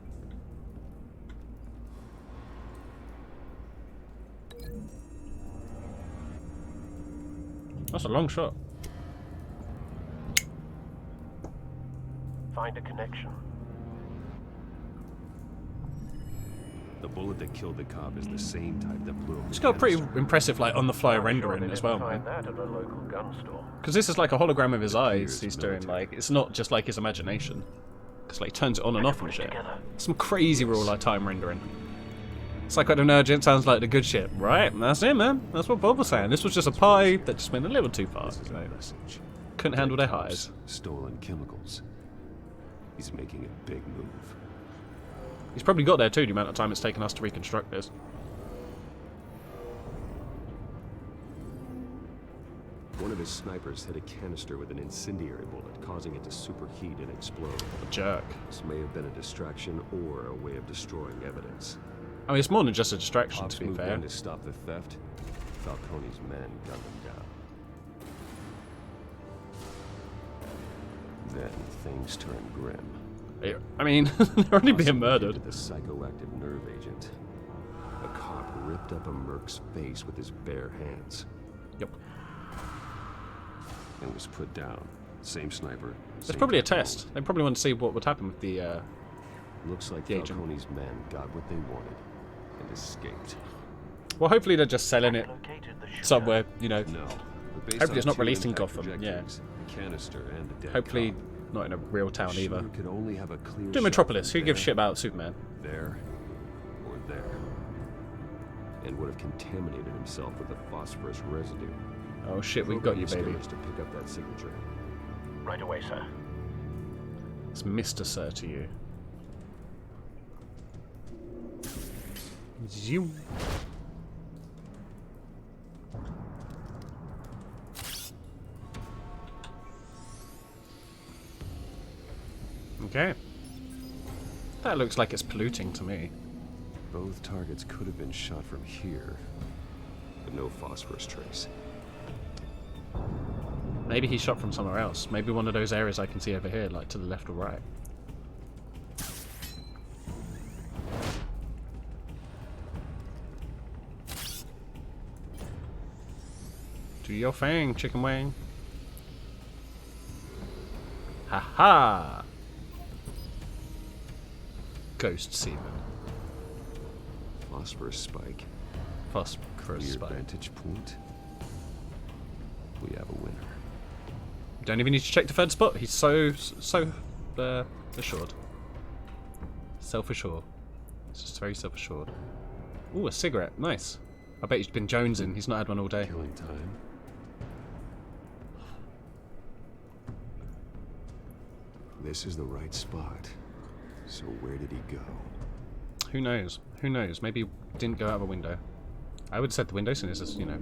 That's a long shot. Find a connection. The bullet that killed the cop is the same type that blew up. It's got a pretty impressive, like, on-the-fly rendering as well, man. Find that at a local gun store. Because this is like a hologram of his eyes he's doing, like, it's not just like his imagination. Because, like, he turns it on and off and shit. Some crazy real-time rendering. Psychoactive nerve agent sounds like the good shit. Right, that's it, man. That's what Bob was saying. This was just a pie that just went a little too far. You know? Couldn't handle their highs. Stolen chemicals. He's making a big move. He's probably got there too, the amount of time it's taken us to reconstruct this. One of his snipers hit a canister with an incendiary bullet, causing it to superheat and explode. A jerk. This may have been a distraction or a way of destroying evidence. I mean, it's more than just a distraction, Ops to be moved fair. in to stop the theft. Falcone's men gunned them down. Then things turned grim. I mean, they're only being murdered. The psychoactive nerve agent. A cop ripped up a merc's face with his bare hands. Yep. And was put down. Same sniper. It's probably a test. They probably want to see what would happen with the Looks like the agent. Falcone's men got what they wanted and escaped. Well, hopefully they're just selling it somewhere, you know. No. Hopefully it's not released in Gotham. Yeah. The canister and the dead Hopefully cop. not in a real town either. Could only have a clear Do Metropolis. Who gives a shit about Superman? There or there. And would have contaminated himself with the phosphorus residue. Oh shit, we've got you, baby. To pick up that signature. Right away, sir. It's Mr. Sir to you. Zoom. Okay. That looks like it's polluting to me. Both targets could have been shot from here, but no phosphorus trace. Maybe he shot from somewhere else. Maybe one of those areas I can see over here, like to the left or right. Do your thing, chicken wing. Ha ha! Ghost semen. Phosphorus spike. Phosphorus Clear spike. vantage point. We have a winner. Don't even need to check the third spot. He's so assured. Self-assured. He's just very self-assured. Ooh, a cigarette. Nice. I bet he's been jonesing. He's not had one all day. Killing time. This is the right spot. So where did he go? Who knows? Who knows? Maybe he didn't go out of a window. I would set the window soon as there's, you know,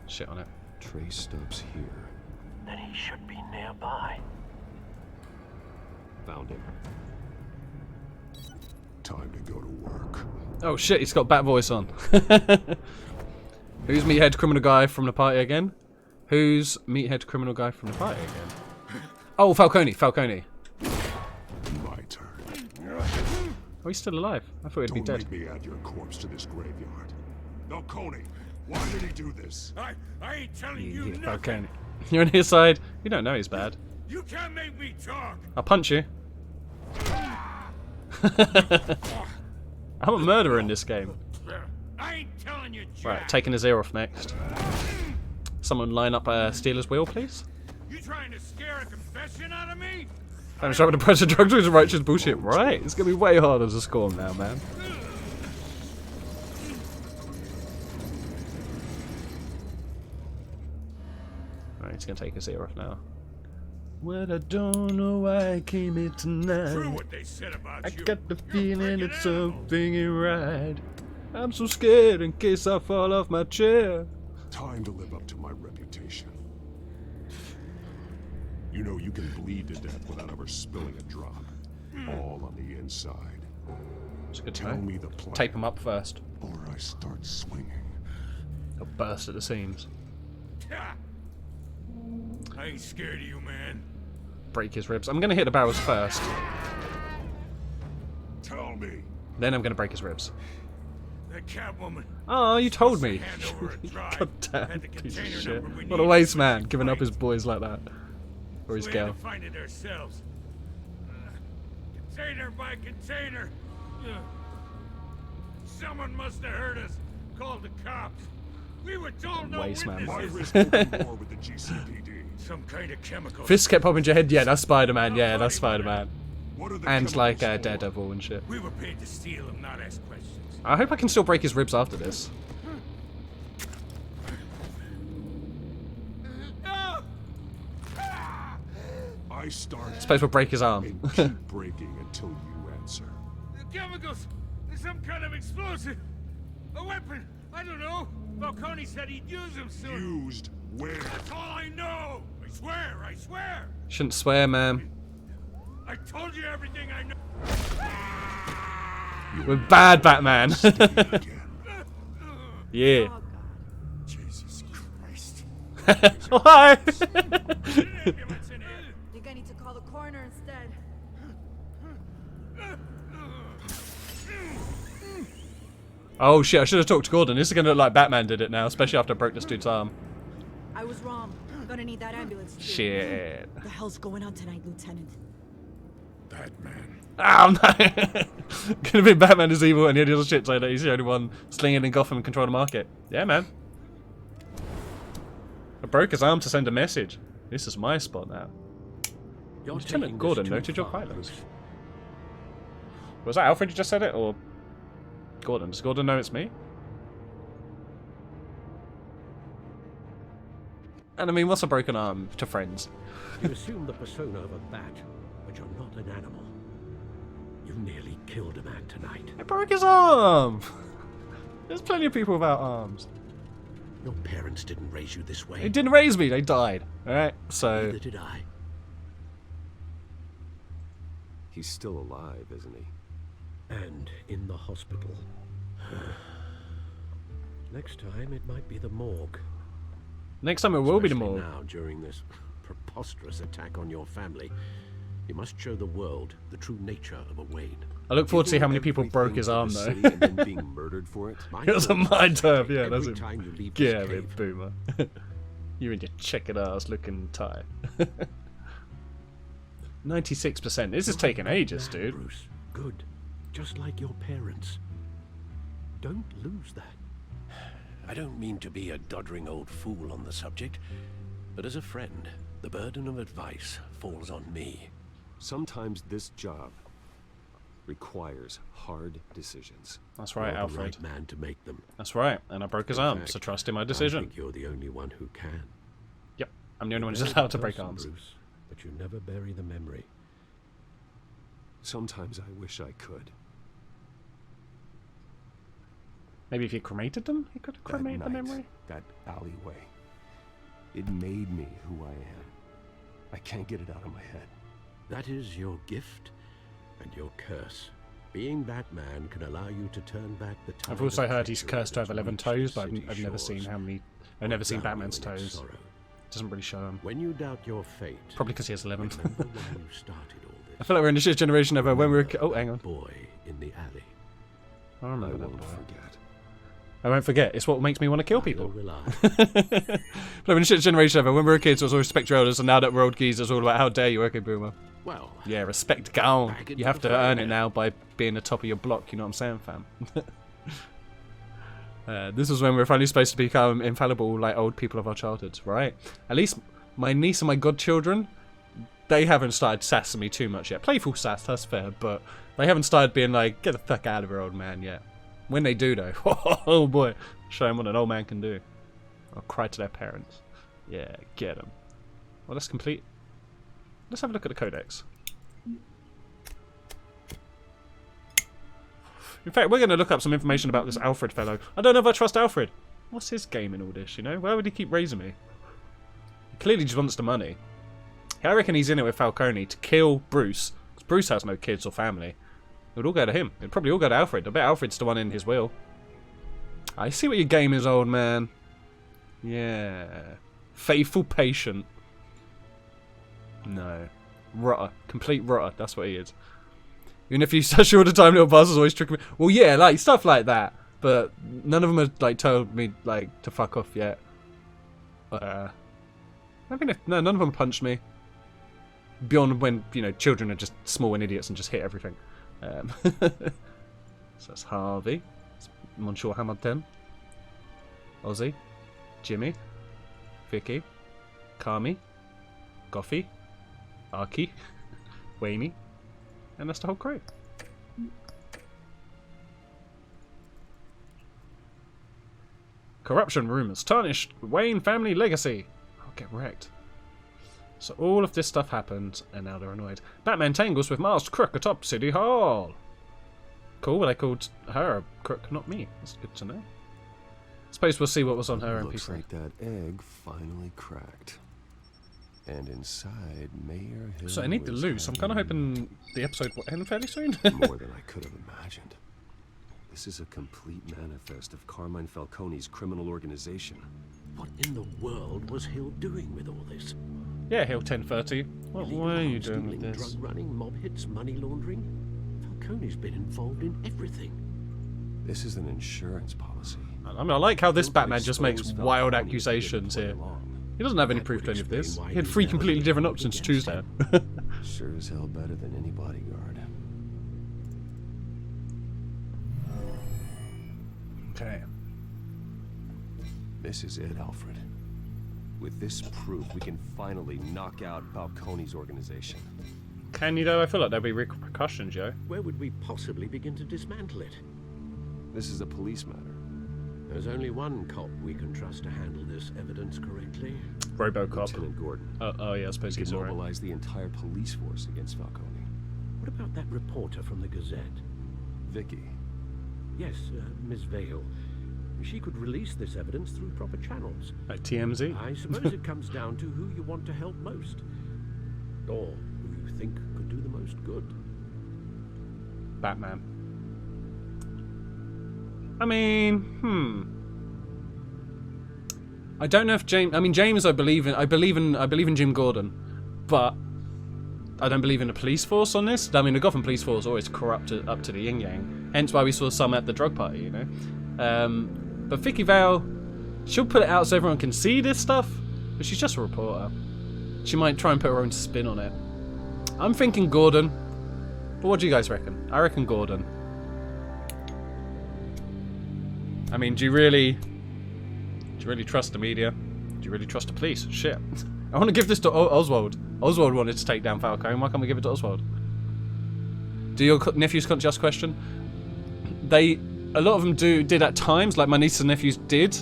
shit on it. Trace stops here. Then he should be nearby. Found him. Time to go to work. Oh shit, he's got bat voice on. Who's meathead criminal guy from the party again? Who's meathead criminal guy from the party again? Oh, Falcone. Falcone. My turn. Oh, he's still alive. I thought he'd be dead. Don't make me add your corpse to this graveyard. Falcone, why did he do this? I ain't telling you nothing. Falcone. You're on his side. You don't know he's bad. You can't make me talk. I'll punch you. I'm a murderer in this game. I ain't telling you, Jack. Right, taking his ear off next. Someone line up a Steeler's wheel, please. You trying to scare a confession out of me? I'm trying to press the drugs with righteous bullshit. Right, it's gonna be way harder to score now, man. Right, he's gonna take his ear off now. Well, I don't know why I came here tonight. True what they said about I you. got the feeling it's something ain't right. I'm so scared in case I fall off my chair. Time to live up to my reputation. You know you can bleed to death without ever spilling a drop. All on the inside. It's good to Tell know. me the plan. Tape him up first. Or I start swinging. He'll burst at the seams. I ain't scared of you, man. Break his ribs. I'm gonna hit the barrels first. Tell me. Then I'm gonna break his ribs. That Catwoman. Oh, you told me. Hand over a drive. God damn, Had the piece of container shit. number we What a needed. waste man, giving up his boys like that. Or his We had girl. to find it ourselves. Container by container. Someone must have heard us. Called the cops. We were told no Waste man. My witnesses. risk open war with the GCPD. Some kind of chemical. Fists kept popping into your head. Yeah, that's Spider-Man. Yeah, that's Spider-Man. What are the And like chemicals for? Daredevil and shit. We were paid to steal them, not ask questions. I hope I can still break his ribs after this. I start. Suppose we'll break his arm. And keep breaking until you answer. The chemicals. There's some kind of explosive. A weapon. I don't know. Falcone said he'd use them soon. Used where? That's all I know. I swear. I swear. Shouldn't swear, man. I told you everything I know. We're bad, Batman. Yeah. Jesus Christ. Oh, hi. Think I need to call the coroner instead. Oh shit, I should have talked to Gordon. This is gonna look like Batman did it now, especially after I broke this dude's arm. I was wrong. Gonna need that ambulance too. Shit. What the hell's going on tonight, Lieutenant? Batman. Oh no! Gonna be Batman is evil and the other shit so that he's the only one slinging in Gotham and control the market. Yeah, man. I broke his arm to send a message. This is my spot now. You're Lieutenant taking Gordon this too noted your far, violence. Bruce. Was that Alfred who just said it, or Gordon? Does Gordon know it's me? And I mean, what's a broken arm to friends? You assume the persona of a bat, but you're not an animal. You nearly killed a man tonight. I broke his arm! There's plenty of people without arms. Your parents didn't raise you this way. They didn't raise me, they died. Alright, so... Neither did I. He's still alive, isn't he? And in the hospital. Next time, it might be the morgue. Next time it will be the Especially morgue. Now, during this preposterous attack on your family, you must show the world the true nature of a Wayne. I look forward to see how many people broke his arm, though. And then being murdered for it? It was a mind turf, yeah, that's it. Time you leave Yeah, this bit cave. boomer. You and your checkered ass looking tie. 96%. This is taking ages, dude. Bruce, good. Just like your parents. Don't lose that. I don't mean to be a doddering old fool on the subject, but as a friend, the burden of advice falls on me. Sometimes this job requires hard decisions. That's right, You're Alfred. the right man to make them. That's right, and I broke his In arm, fact, so trust in my I decision. think you're the only one who can. Yep, I'm the only one You're who's a good allowed to break person, arms. Bruce, but you never bury the memory. Sometimes I wish I could. Maybe if he cremated them, he could have cremated the memory. That alleyway. It made me who I am. I can't get it out of my head. That is your gift and your curse. Being Batman can allow you to turn back the tide. I've also of heard he's treachery cursed to have that 11 reached toes, the but city I've never seen shores. how many. I've never seen Drown you Batman's in its toes. sorrow. Doesn't really show him. When you doubt your fate, Probably because he has 11. remember why you started all this. I feel like we're in the shit generation of when we were. Oh, hang on. Boy in the alley. I remember I that. won't boy. forget. I won't forget. It's what makes me want to kill people. Rely. But we're in the shit generation of when we were kids, it was all respect your elders, and now that we're old geezers, it's all about how dare you, okay, boomer. Well, yeah, respect gone. back into You have the to earn fray it now. now by being the top of your block. You know what I'm saying, fam? This is when we're finally supposed to become infallible, like old people of our childhoods, right? At least my niece and my godchildren, they haven't started sassing me too much yet. Playful sass, that's fair, but they haven't started being like, get the fuck out of here, old man, yet. When they do, though, oh boy, show them what an old man can do. I'll cry to their parents. Yeah, get them. Well, that's complete. Let's have a look at the codex. In fact, we're going to look up some information about this Alfred fellow. I don't know if I trust Alfred. What's his game in all this, you know? Why would he keep raising me? He clearly just wants the money. I reckon he's in it with Falcone to kill Bruce. Because Bruce has no kids or family. It would all go to him. It would probably all go to Alfred. I bet Alfred's the one in his will. I see what your game is, old man. Yeah. Faithful patient. No. Rotter. Complete rotter. That's what he is. Even if he's such all the time, little buzz is always tricking me. Well, yeah, like, stuff like that. But none of them have, like, told me, like, to fuck off yet. I mean, no, none of them punched me. Beyond when, you know, children are just small and idiots and just hit everything. So that's Harvey. That's Monsieur Hamilton. Ozzy. Jimmy. Vicky. Carmi. Goffy. Arky. Wayne. And that's the whole crew. Corruption rumours tarnished Wayne family legacy. I'll get wrecked. So all of this stuff happened, and now they're annoyed. Batman tangles with masked crook atop City Hall. Cool, but they called her a crook, not me. That's good to know. Suppose we'll see what was on her Looks MP3. like that egg finally cracked. And inside, Mayor Hill So I need to was lose. I'm kind of hoping the episode will end fairly soon. more than I could have imagined. This is a complete manifest of Carmine Falcone's criminal organization. What in the world was Hill doing with all this? Yeah, Hill 1030. What were you doing with Stealing, this? drug running, mob hits, money laundering. Falcone's been involved in everything. This is an insurance policy. I mean, I like how this Hill Batman could just makes expose wild Falcone accusations if he here. played along. He doesn't have any That proof to would any of this. explain why He had he 3 never completely did different anything options to choose there. against Sure as hell better than any bodyguard. Okay. This is it, Alfred. With this proof, we can finally knock out Falcone's organization. Can you though? I feel like there'll be repercussions, yo. Where would we possibly begin to dismantle it? This is a police matter. There's only one cop we can trust to handle this evidence correctly. Robocop. Lieutenant Gordon. Oh yeah, I suppose We he's can alright. mobilize the entire police force against Falcone. What about that reporter from the Gazette? Vicky. Yes, Miss Vale. She could release this evidence through proper channels. Like TMZ? I suppose it comes down to who you want to help most. Or who you think could do the most good. Batman. I mean, I don't know if James. I mean, James. I believe in Jim Gordon, but I don't believe in the police force on this. I mean, the Gotham police force is always corrupted up to the yin yang. Hence why we saw some at the drug party, you know. But Vicky Vale, she'll put it out so everyone can see this stuff, but she's just a reporter. She might try and put her own spin on it. I'm thinking Gordon, but what do you guys reckon? I reckon Gordon. I mean, do you really trust the media? Do you really trust the police? Shit. I want to give this to Oswald. Oswald wanted to take down Falcone. Why can't we give it to Oswald? Do your nephews just question? A lot of them did at times, like my nieces and nephews did.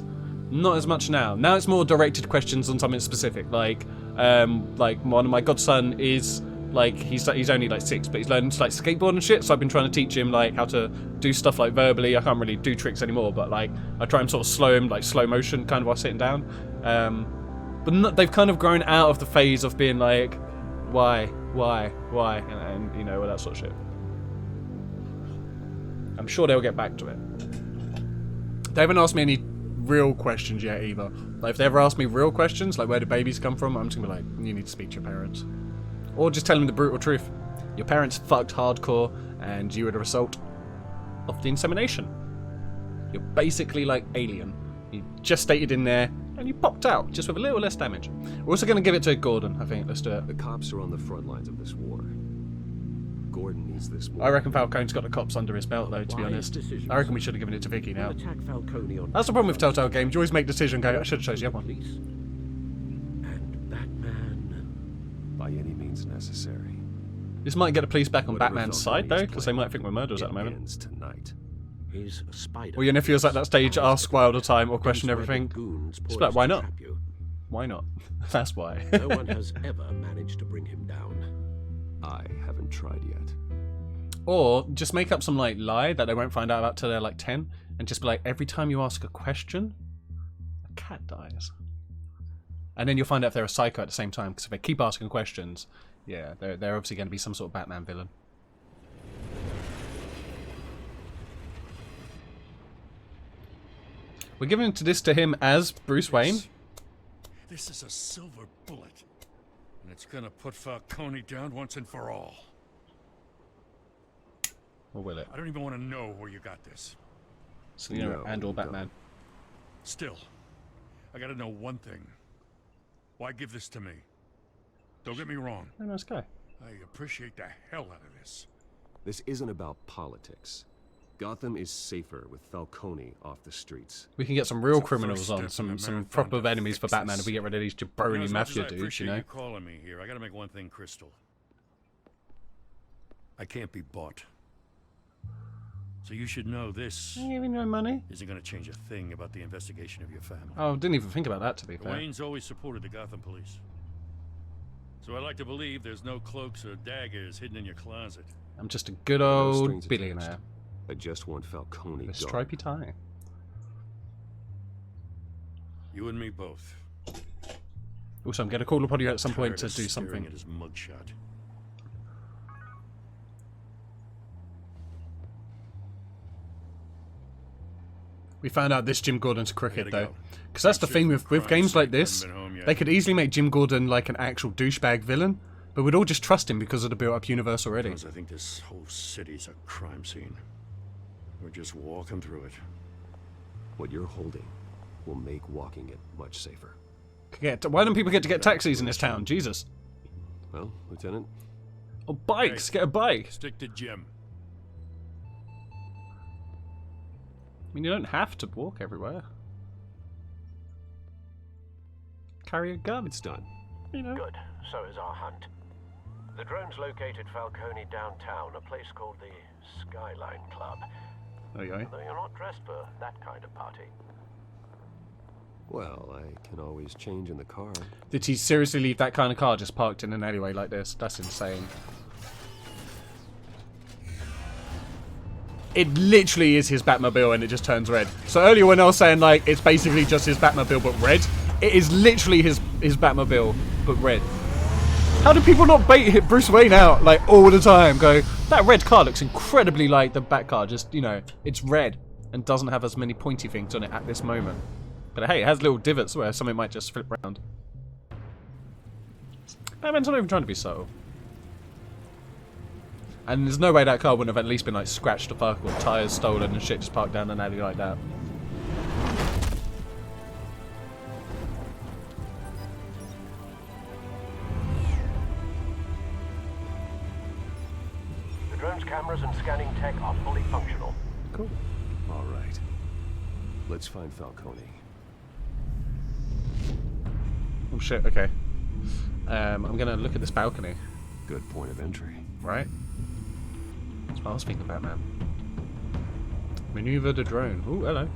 Not as much now. Now it's more directed questions on something specific. Like one of my godson is like he's only like 6, but he's learning to like skateboard and shit. So I've been trying to teach him like how to do stuff like verbally. I can't really do tricks anymore, but like I try and sort of slow him, like slow motion, kind of while sitting down. But they've kind of grown out of the phase of being like, why, and you know, all that sort of shit. I'm sure they'll get back to it. They haven't asked me any real questions yet either. Like if they ever ask me real questions, like where do babies come from, I'm just gonna be like, you need to speak to your parents. Or just tell them the brutal truth. Your parents fucked hardcore and you were the result of the insemination. You're basically like Alien. You gestated in there and you popped out, just with a little less damage. We're also going to give it to Gordon, I think. Let's do it. The cops are on the front lines of this war. Gordon needs this war. I reckon Falcone's got the cops under his belt, though, to be honest. I reckon we should have given it to Vicky now. That's the problem with Telltale games. You always make decisions and go, I should have chosen the other one. And Batman. By any means necessary. This might get the police back on Batman's side, though, because they might think we're murderers at the moment. Ends tonight. He's a spider. Well, your nephew's at that stage, ask why all the time, or question everything. Just like, why not? Why not? That's why. No one has ever managed to bring him down. I haven't tried yet. Or just make up some like lie that they won't find out about till they're like 10, and just be like, every time you ask a question, a cat dies. And then you'll find out if they're a psycho at the same time, because if they keep asking questions, yeah, they're obviously going to be some sort of Batman villain. We're giving this to him as Bruce Wayne. This is a silver bullet, and it's gonna put Falcone down once and for all. Or will it? I don't even want to know where you got this. So, you know, and or Batman. Still, I gotta know one thing. Why give this to me? Don't get me wrong. Oh, nice guy. I appreciate the hell out of this. This isn't about politics. Gotham is safer with Falcone off the streets. We can get some real criminals on, some proper enemies for Batman if we get rid of these jabroni mafia dudes, you know? You calling me here. I gotta make one thing crystal. I can't be bought. So you should know this. You giving no money? Isn't gonna change a thing about the investigation of your family. Oh, didn't even think about that, to be fair. Wayne's always supported the Gotham police. So I like to believe there's no cloaks or daggers hidden in your closet. I'm just a good old billionaire. I just want Falcone gone. A stripy tie. You and me both. Also, I'm going to call upon you at some point to do something. At his mugshot. We found out this Jim Gordon's crooked, though. Because that's the thing with games like this. They could easily make Jim Gordon like an actual douchebag villain, but we'd all just trust him because of the built-up universe already. Because I think this whole city's a crime scene. We're just walking through it. What you're holding will make walking it much safer. Why don't people get to get taxis in this town? Jesus. Well, Lieutenant. Oh, bikes. Get a bike. Stick to Jim. I mean, you don't have to walk everywhere. Carry a gun. It's done. You know. Good. So is our hunt. The drones located Falcone downtown, a place called the Skyline Club. Okay. Though you're not dressed for that kind of party. Well, I can always change in the car. Did he seriously leave that kind of car just parked in an alleyway like this? That's insane. It literally is his Batmobile and it just turns red. So earlier when I was saying like it's basically just his Batmobile but red, it is literally his Batmobile but red. How do people not bait Bruce Wayne out like all the time? Go, that red car looks incredibly like the Bat car. Just, you know, it's red and doesn't have as many pointy things on it at this moment. But hey, it has little divots where something might just flip around. Batman's not even trying to be subtle. And there's no way that car wouldn't have at least been like scratched the fuck or tyres stolen and shit just parked down an alley like that. The drone's cameras and scanning tech are fully functional. Cool. All right. Let's find Falcone. Oh shit, okay. I'm gonna look at this balcony. Good point of entry. Right? That's what I was thinking about, man. Maneuver the drone. Ooh, hello.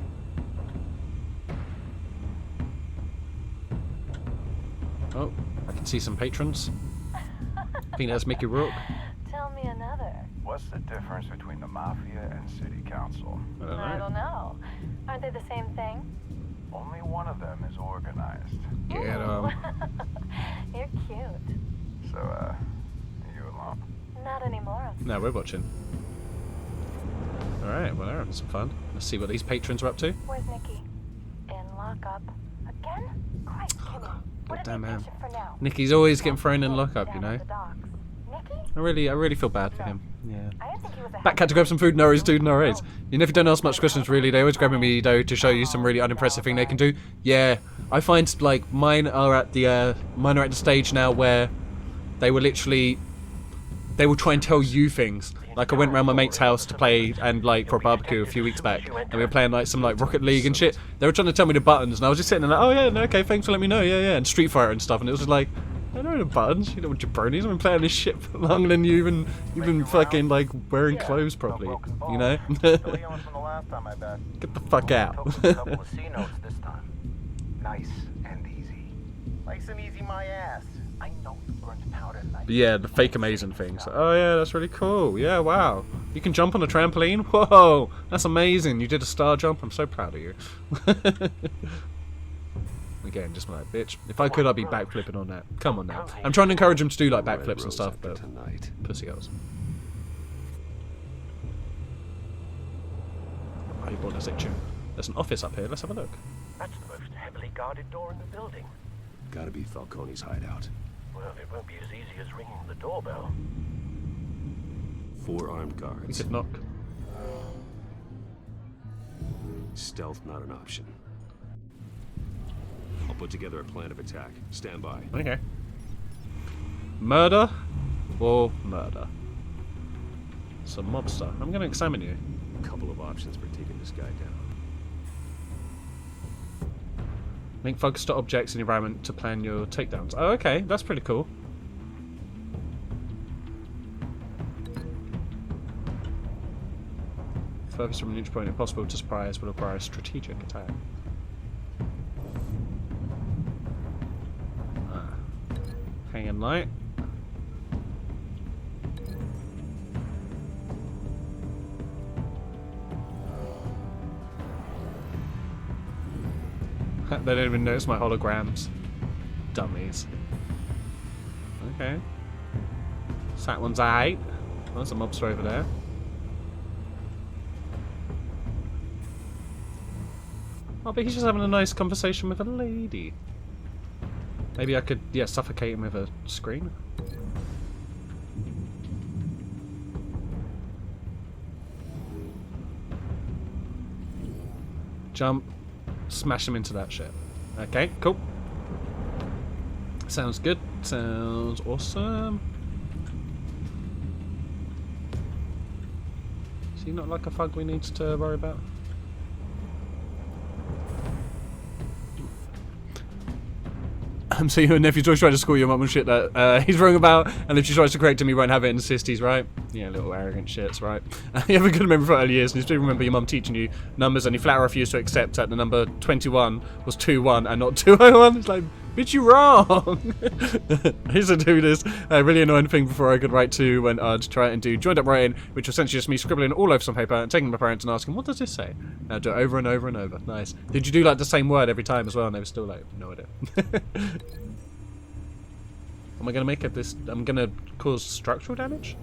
Oh, I can see some patrons. I think that's Mickey Rourke. Tell me another. What's the difference between the Mafia and City Council? I don't know. Aren't they the same thing? Only one of them is organized. Get You're cute. So, are you alone? Not anymore. No, we're watching. Alright, well, they're having some fun. Let's see what these patrons are up to. Where's Nikki? In lockup. Again? Christ, Kenny. God damn, man. Nicky's always getting thrown in lockup, you know. I really feel bad for him. Yeah. Batcat to grab some food, no worries, dude, no worries. You know, if you don't ask much questions, really, they always grabbing me, though, to show you some really unimpressive thing they can do. Yeah, I find, like, mine are at the stage now where they will literally, they will try and tell you things. Like, I went round my mate's house to play and, like, for a barbecue a few weeks back, and we were playing, like, some, like, Rocket League and shit. They were trying to tell me the buttons, and I was just sitting there like, oh, yeah, no, okay, thanks for letting me know, yeah, and Street Fighter and stuff, and it was just like, I know the buttons, you know, jabronis, I've been playing this shit for longer than you've been fucking, like, wearing clothes properly, you know? Get the fuck out. Nice and easy. Nice and easy, my ass. I know you burned powder nice. But yeah, the fake amazing things. Oh yeah, that's really cool. Yeah, wow. You can jump on a trampoline? Whoa, that's amazing. You did a star jump. I'm so proud of you. Again, just like, bitch. If I could, I'd be backflipping on that. Come on now. I'm trying to encourage him to do like backflips and stuff, but pussy girls. Oh, you bought a section. There's an office up here. Let's have a look. That's the most heavily guarded door in the building. Gotta be Falcone's hideout. Well, it won't be as easy as ringing the doorbell. 4 armed We guards. could knock. Stealth not an option. I'll put together a plan of attack. Stand by. Okay. Murder or murder? It's a mobster. I'm going to examine you. Couple of options for taking this guy down. Make focus to objects in the environment to plan your takedowns. Oh, okay. That's pretty cool. Furthest from a neutral point impossible to surprise will require a strategic attack. Hanging light. They don't even notice my holograms. Dummies. Okay. So that one's alright. There's a mobster over there. Oh, but he's just having a nice conversation with a lady. Maybe I could, yeah, suffocate him with a screen. Jump. Smash him into that shit. Okay, cool. Sounds good. Sounds awesome. Is he not like a thug we need to worry about? So your nephew's always trying to school your mum and shit that he's wrong about, and if she tries to correct him, he won't have it, insist he's right. Yeah, little arrogant shits, right? You have a good memory for early years, and you still remember your mum teaching you numbers, and you flat refused to accept that the number 21 was 21 and not 201. It's like, bitch, you wrong! I used to do this really annoying thing before I could write to when I'd try and do joined up writing, which was essentially just me scribbling all over some paper and taking my parents and asking, what does this say? And I'd do it over and over and over. Nice. Did you do like the same word every time as well? And they were still like, no idea. Am I going to make it this... I'm going to cause structural damage?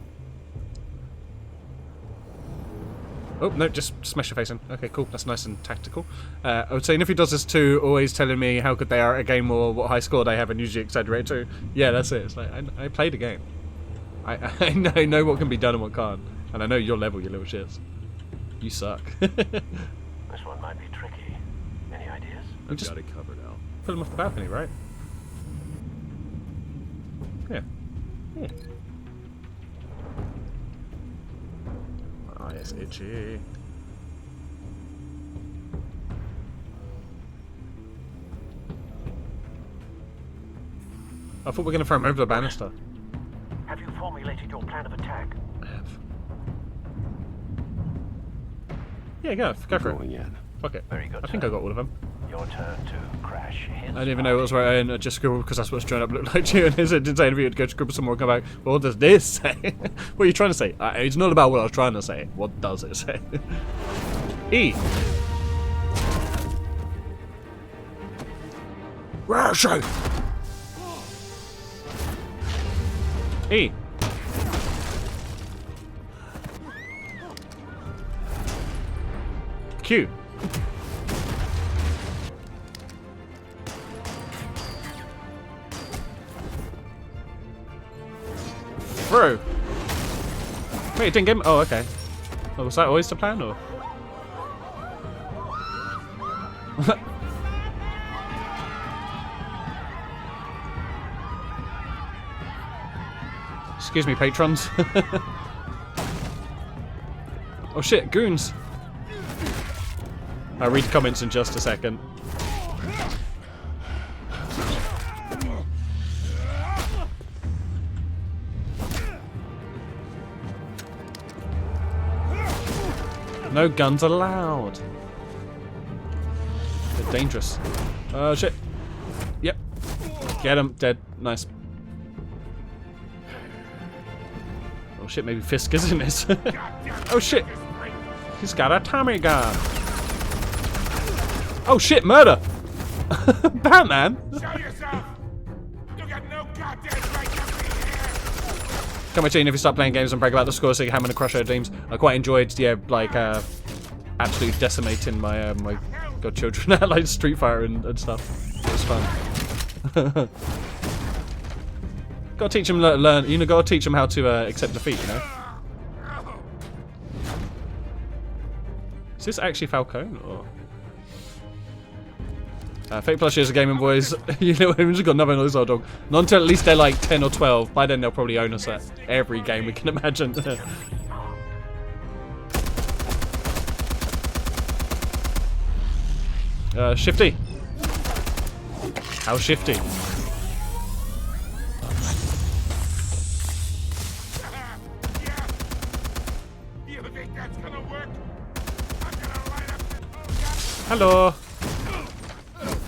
Oh, no, just smash your face in. Okay, cool. That's nice and tactical. I was saying if he does this too, always telling me how good they are at a game or what high score they have and usually exaggerate too. Yeah, that's it. It's like, I played a game. I know what can be done and what can't. And I know your level, you little shits. You suck. This one might be tricky. Any ideas? I've got it covered, Al. Put him off the balcony, right? Yeah. Yeah. Oh, it's itchy. I thought we were going to throw him over the banister. Have you formulated your plan of attack? I have. Yeah, go for it. Yet. Fuck it. Very good, I think sir. I got all of them. Your turn to crash his. I didn't even know what was right. I just scribbled because that's what's trying up look like to you. And it didn't say anything. I'd go scribble some more and come back. Well, what does this say? What are you trying to say? It's not about what I was trying to say. What does it say? E. Russia. E. Q. Through. Wait, it didn't get me. Oh, okay. Oh, was that always the plan, or? Excuse me, patrons. Oh shit, goons. I'll read comments in just a second. No guns allowed. They're dangerous. Oh shit. Yep. Get him. Dead. Nice. Oh shit, maybe Fisk is in this. Oh shit. He's got a Tommy gun. Oh shit, murder. Batman. Show yourself. You got no goddamn right to be here. Come on, if you start playing games and brag about the score so you can hammer and crush our teams. I quite enjoyed, yeah, like, absolutely decimating my, my godchildren at, like, Street Fighter and stuff. It was fun. Gotta teach them, learn, you know, gotta teach them how to, accept defeat, you know? Is this actually Falcone, or...? Fake plushies are gaming boys. You know, we've just got nothing on this old dog. Not until at least they're like 10 or 12. By then they'll probably own us at every game we can imagine. Shifty. How shifty? You think that's gonna work? I'm gonna light up. Hello.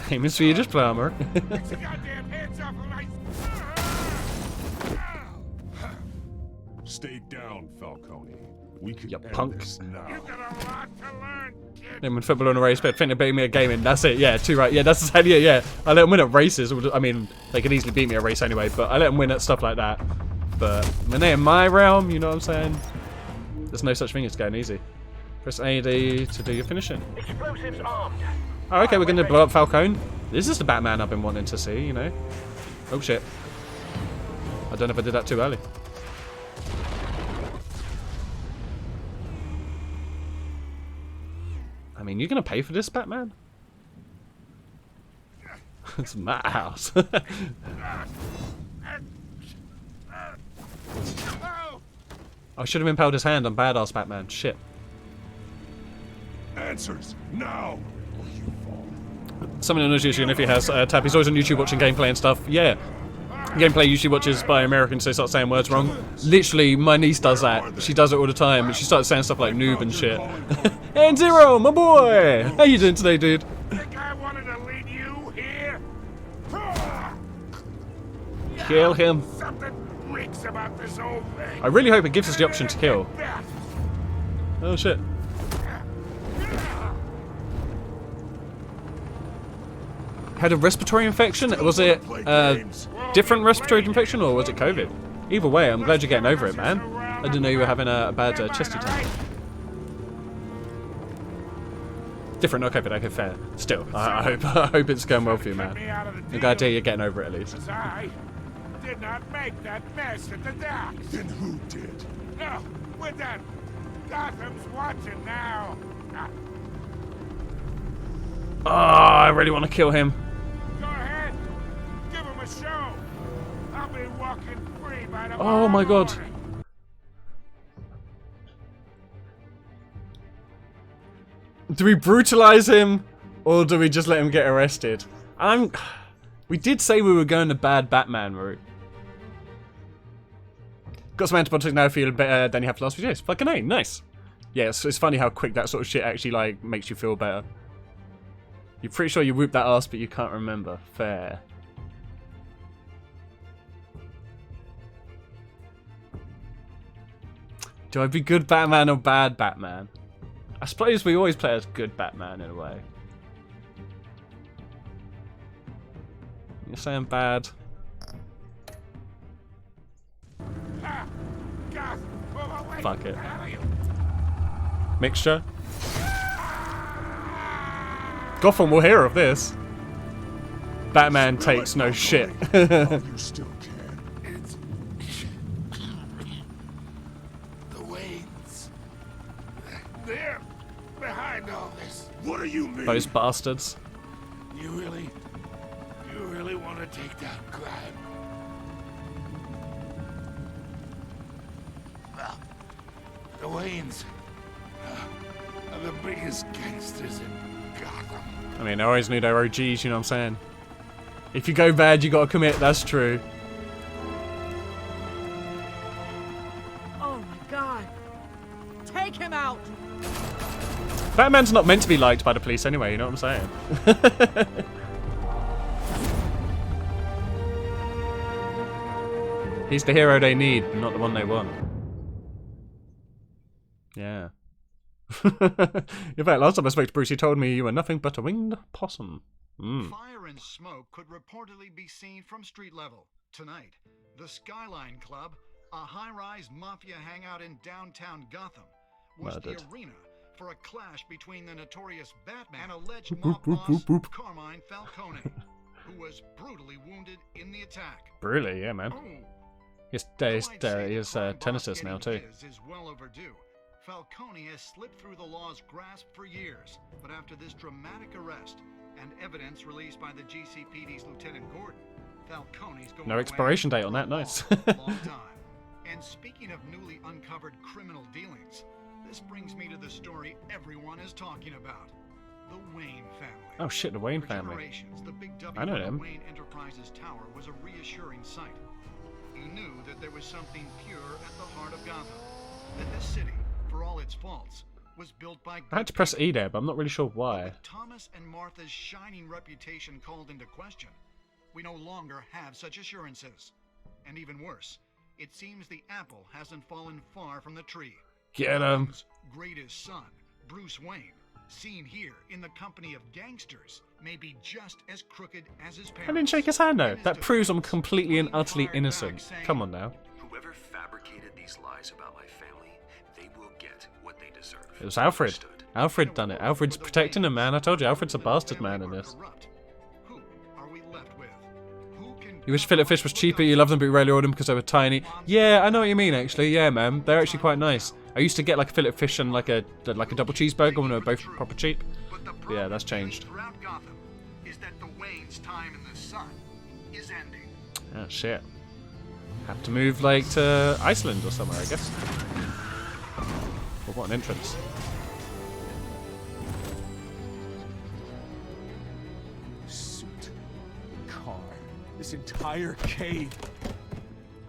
Hey, Mr. Swedish Plumber. Get your goddamn hands off of my... Stay down, Falcone. We can You end punk. this now. You got a lot to learn, kid. Him and football on a race, but think they beat me at gaming. That's it. Yeah, too right. Yeah, that's exactly it. Yeah, I let them win at races. I mean, they could easily beat me at a race anyway, but I let them win at stuff like that. But when they're in my realm, you know what I'm saying? There's no such thing as going easy. Press AD to do your finishing. Explosives armed. Oh, okay, we're going to blow up Falcone. This is the Batman I've been wanting to see, you know. Oh, shit. I don't know if I did that too early. I mean, you're going to pay for this, Batman? It's my house. I should have impaled his hand on badass Batman. Shit. Answers now. Someone who knows YouTube, and if he has, tap. He's always on YouTube watching gameplay and stuff. Yeah. Gameplay usually watches by Americans, so they start saying words wrong. Literally, my niece does that. She does it all the time, and she starts saying stuff like noob and shit. And Zero, my boy! How you doing today, dude? Think I wanted to lead you here? Kill him. Something reeks about this whole thing. I really hope it gives us the option to kill. Oh shit. had a respiratory infection. Was it a different respiratory infection or was it COVID? Either way, I'm glad you're getting over it, man. I didn't know you were having a bad chesty time. Different, not COVID. Okay, fair. Still, I hope it's going well for you, man. I'm glad to hear you're getting over it at least. I did not make that mess at the docks. Then who did? No, with that. Gotham's watching now. Oh, I really want to kill him. Go ahead. Give him a show. I'll be walking free by tomorrow. Oh my god. Do we brutalize him or do we just let him get arrested? We did say we were going the bad Batman route. Got some antibiotics now, feel better than you have the last few days. Fucking A, nice. Yeah, it's funny how quick that sort of shit actually like makes you feel better. You're pretty sure you whooped that ass, but you can't remember. Fair. Do I be good Batman or bad Batman? I suppose we always play as good Batman in a way. You're saying bad. Fuck it. Mixture. Gotham will hear of this. Batman takes no shit. You still can. It's the Waynes. They're behind all this. What do you mean? Those bastards. You really want to take that crime? Well, the Waynes are the biggest gangsters in Gotham. I mean, I always knew they were OGs, you know what I'm saying? If you go bad, you gotta commit, that's true. Oh my god. Take him out! Batman's not meant to be liked by the police anyway, you know what I'm saying? He's the hero they need, not the one they want. Yeah. In fact, last time I spoke to Bruce, he told me you were nothing but a winged possum. Fire and smoke could reportedly be seen from street level. Tonight, the Skyline Club, a high-rise mafia hangout in downtown Gotham, was the arena for a clash between the notorious Batman and alleged mob boss Carmine Falcone, who was brutally wounded in the attack. Brutally, yeah, man. He's tinnitus now too. Is well overdue. Falcone has slipped through the law's grasp for years, but after this dramatic arrest and evidence released by the GCPD's Lieutenant Gordon, Falcone's going no expiration date on that, nice. long time. And speaking of newly uncovered criminal dealings, this brings me to the story everyone is talking about. The Wayne family. Oh shit, the Wayne For family. generations, the Big W I know on them. the Wayne Enterprises Tower was a reassuring sight. You knew that there was something pure at the heart of Gotham. That this city, for all its faults, was built by I had to press E there, but I'm not really sure why. With Thomas and Martha's shining reputation called into question, we no longer have such assurances. And even worse, it seems the apple hasn't fallen far from the tree. Get him. Greatest son, Bruce Wayne, seen here in the company of gangsters, may be just as crooked as his parents. I didn't shake his hand though. That proves I'm completely and utterly innocent. Come on now. Whoever fabricated these lies about my family, they will get what they deserve. It was Alfred. Alfred done it. Alfred's protecting him, man. I told you, Alfred's a bastard man in this. You wish fillet fish was cheaper, you love them but you rarely order them because they were tiny. Yeah, I know what you mean actually, yeah man. They're actually quite nice. I used to get like a fillet fish and like a double cheeseburger when they were both proper cheap. But yeah, that's changed. Throughout Gotham is that the Wayne's time in the sun is ending. Oh shit. Have to move like to Iceland or somewhere, I guess. Well, what an entrance. Suit, car, this entire cave.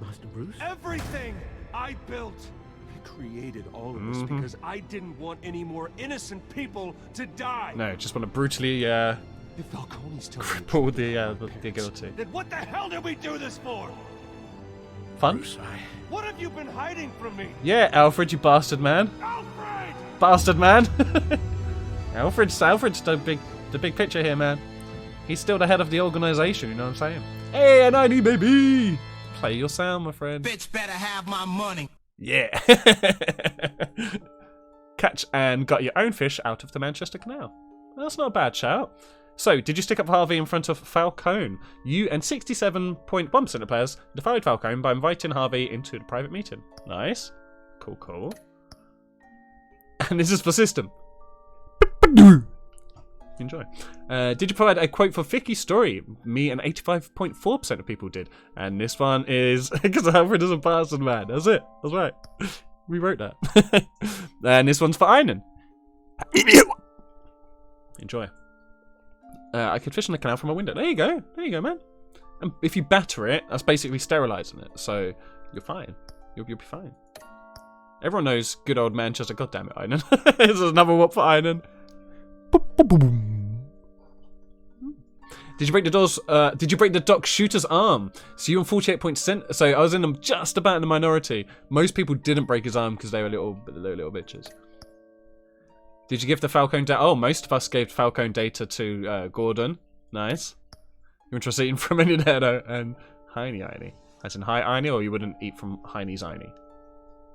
Master Bruce? Everything I built. I created all of this because I didn't want any more innocent people to die. No, just want to brutally If Falcone's cripple the guilty. Then what the hell did we do this for? Fun? What have you been hiding from me? Yeah, Alfred, you bastard man. Alfred! Bastard man. Alfred's the big picture here, man. He's still the head of the organization, you know what I'm saying? Hey, a 90 baby! Play your sound, my friend. Bitch better have my money. Yeah. Catch and got your own fish out of the Manchester Canal. That's not a bad shout. So, did you stick up for Harvey in front of Falcone? You and 67.1% of players defied Falcone by inviting Harvey into the private meeting. Nice. Cool, cool. And this is for system. Enjoy. Did you provide a quote for Vicky's story? Me and 85.4% of people did. And this one is because Alfred is a bastard man. That's it. That's right. We wrote that. And this one's for Einan. Enjoy. I could fish in the canal from a window. There you go. There you go, man. And if you batter it, that's basically sterilizing it. So you're fine. You'll be fine. Everyone knows good old Manchester. God damn it, Einan. This is another whoop for Einan. Did you break the doors? Did you break the dock shooter's arm? So you on 48%. So I was in them just about in the minority. Most people didn't break his arm because they were little bitches. Did you give the Falcone data? Oh, most of us gave Falcone data to Gordon. Nice. You're interested in from any there and Heine. As in hi Heine, or you wouldn't eat from Heine's Heine.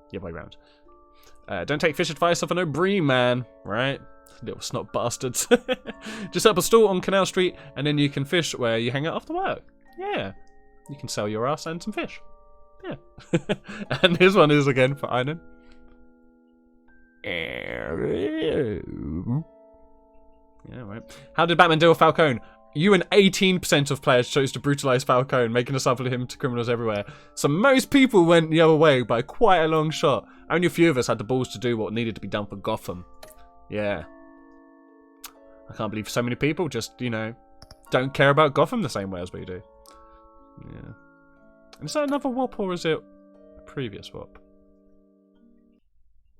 The other way round. Don't take fish advice off an O'Brien, man. Right? Little snot bastards. Just set up a stall on Canal Street and then you can fish where you hang out after work. Yeah. You can sell your ass and some fish. Yeah. And this one is again for Einan. Yeah, right. How did Batman deal with Falcone? You and 18% of players chose to brutalize Falcone, making a sample of him to criminals everywhere. So most people went the other way by quite a long shot. Only a few of us had the balls to do what needed to be done for Gotham. Yeah. I can't believe so many people just, you know, don't care about Gotham the same way as we do. Yeah. And is that another WAP or is it a previous WAP?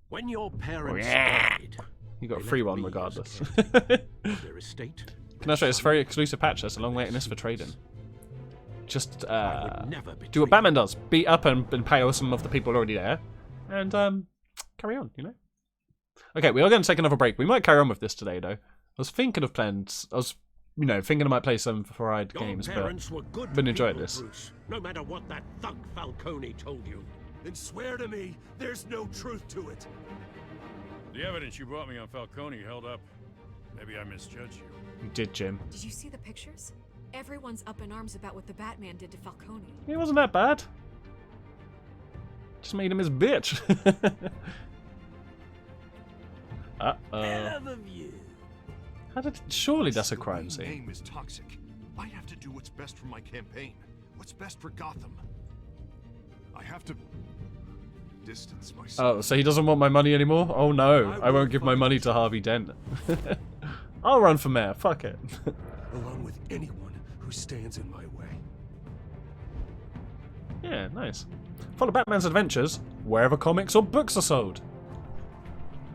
When your parents died, you got a free one regardless. their estate. Can I show you? It's a very exclusive patch. There's a long waiting list for trading. Just do what Batman does. Beat up and pay some of the people already there. And carry on, you know? Okay, we are going to take another break. We might carry on with this today, though. I was thinking of plans. I was, you know, thinking I might play some fried games, but been enjoying this. Bruce, no matter what that thug Falcone told you. Then swear to me there's no truth to it. The evidence you brought me on Falcone held up. Maybe I misjudged you. You did, Jim. Did you see the pictures? Everyone's up in arms about what the Batman did to Falcone. He wasn't that bad. Just made him his bitch. Hell of a view. How did? Surely that's a crime scene. Name is toxic. I have to do what's best for my campaign. What's best for Gotham. I have to distance myself. Oh, so he doesn't want my money anymore? Oh no, I won't give my money to Harvey Dent. I'll run for mayor. Fuck it. Along with anyone who stands in my way. Yeah, nice. Follow Batman's adventures wherever comics or books are sold.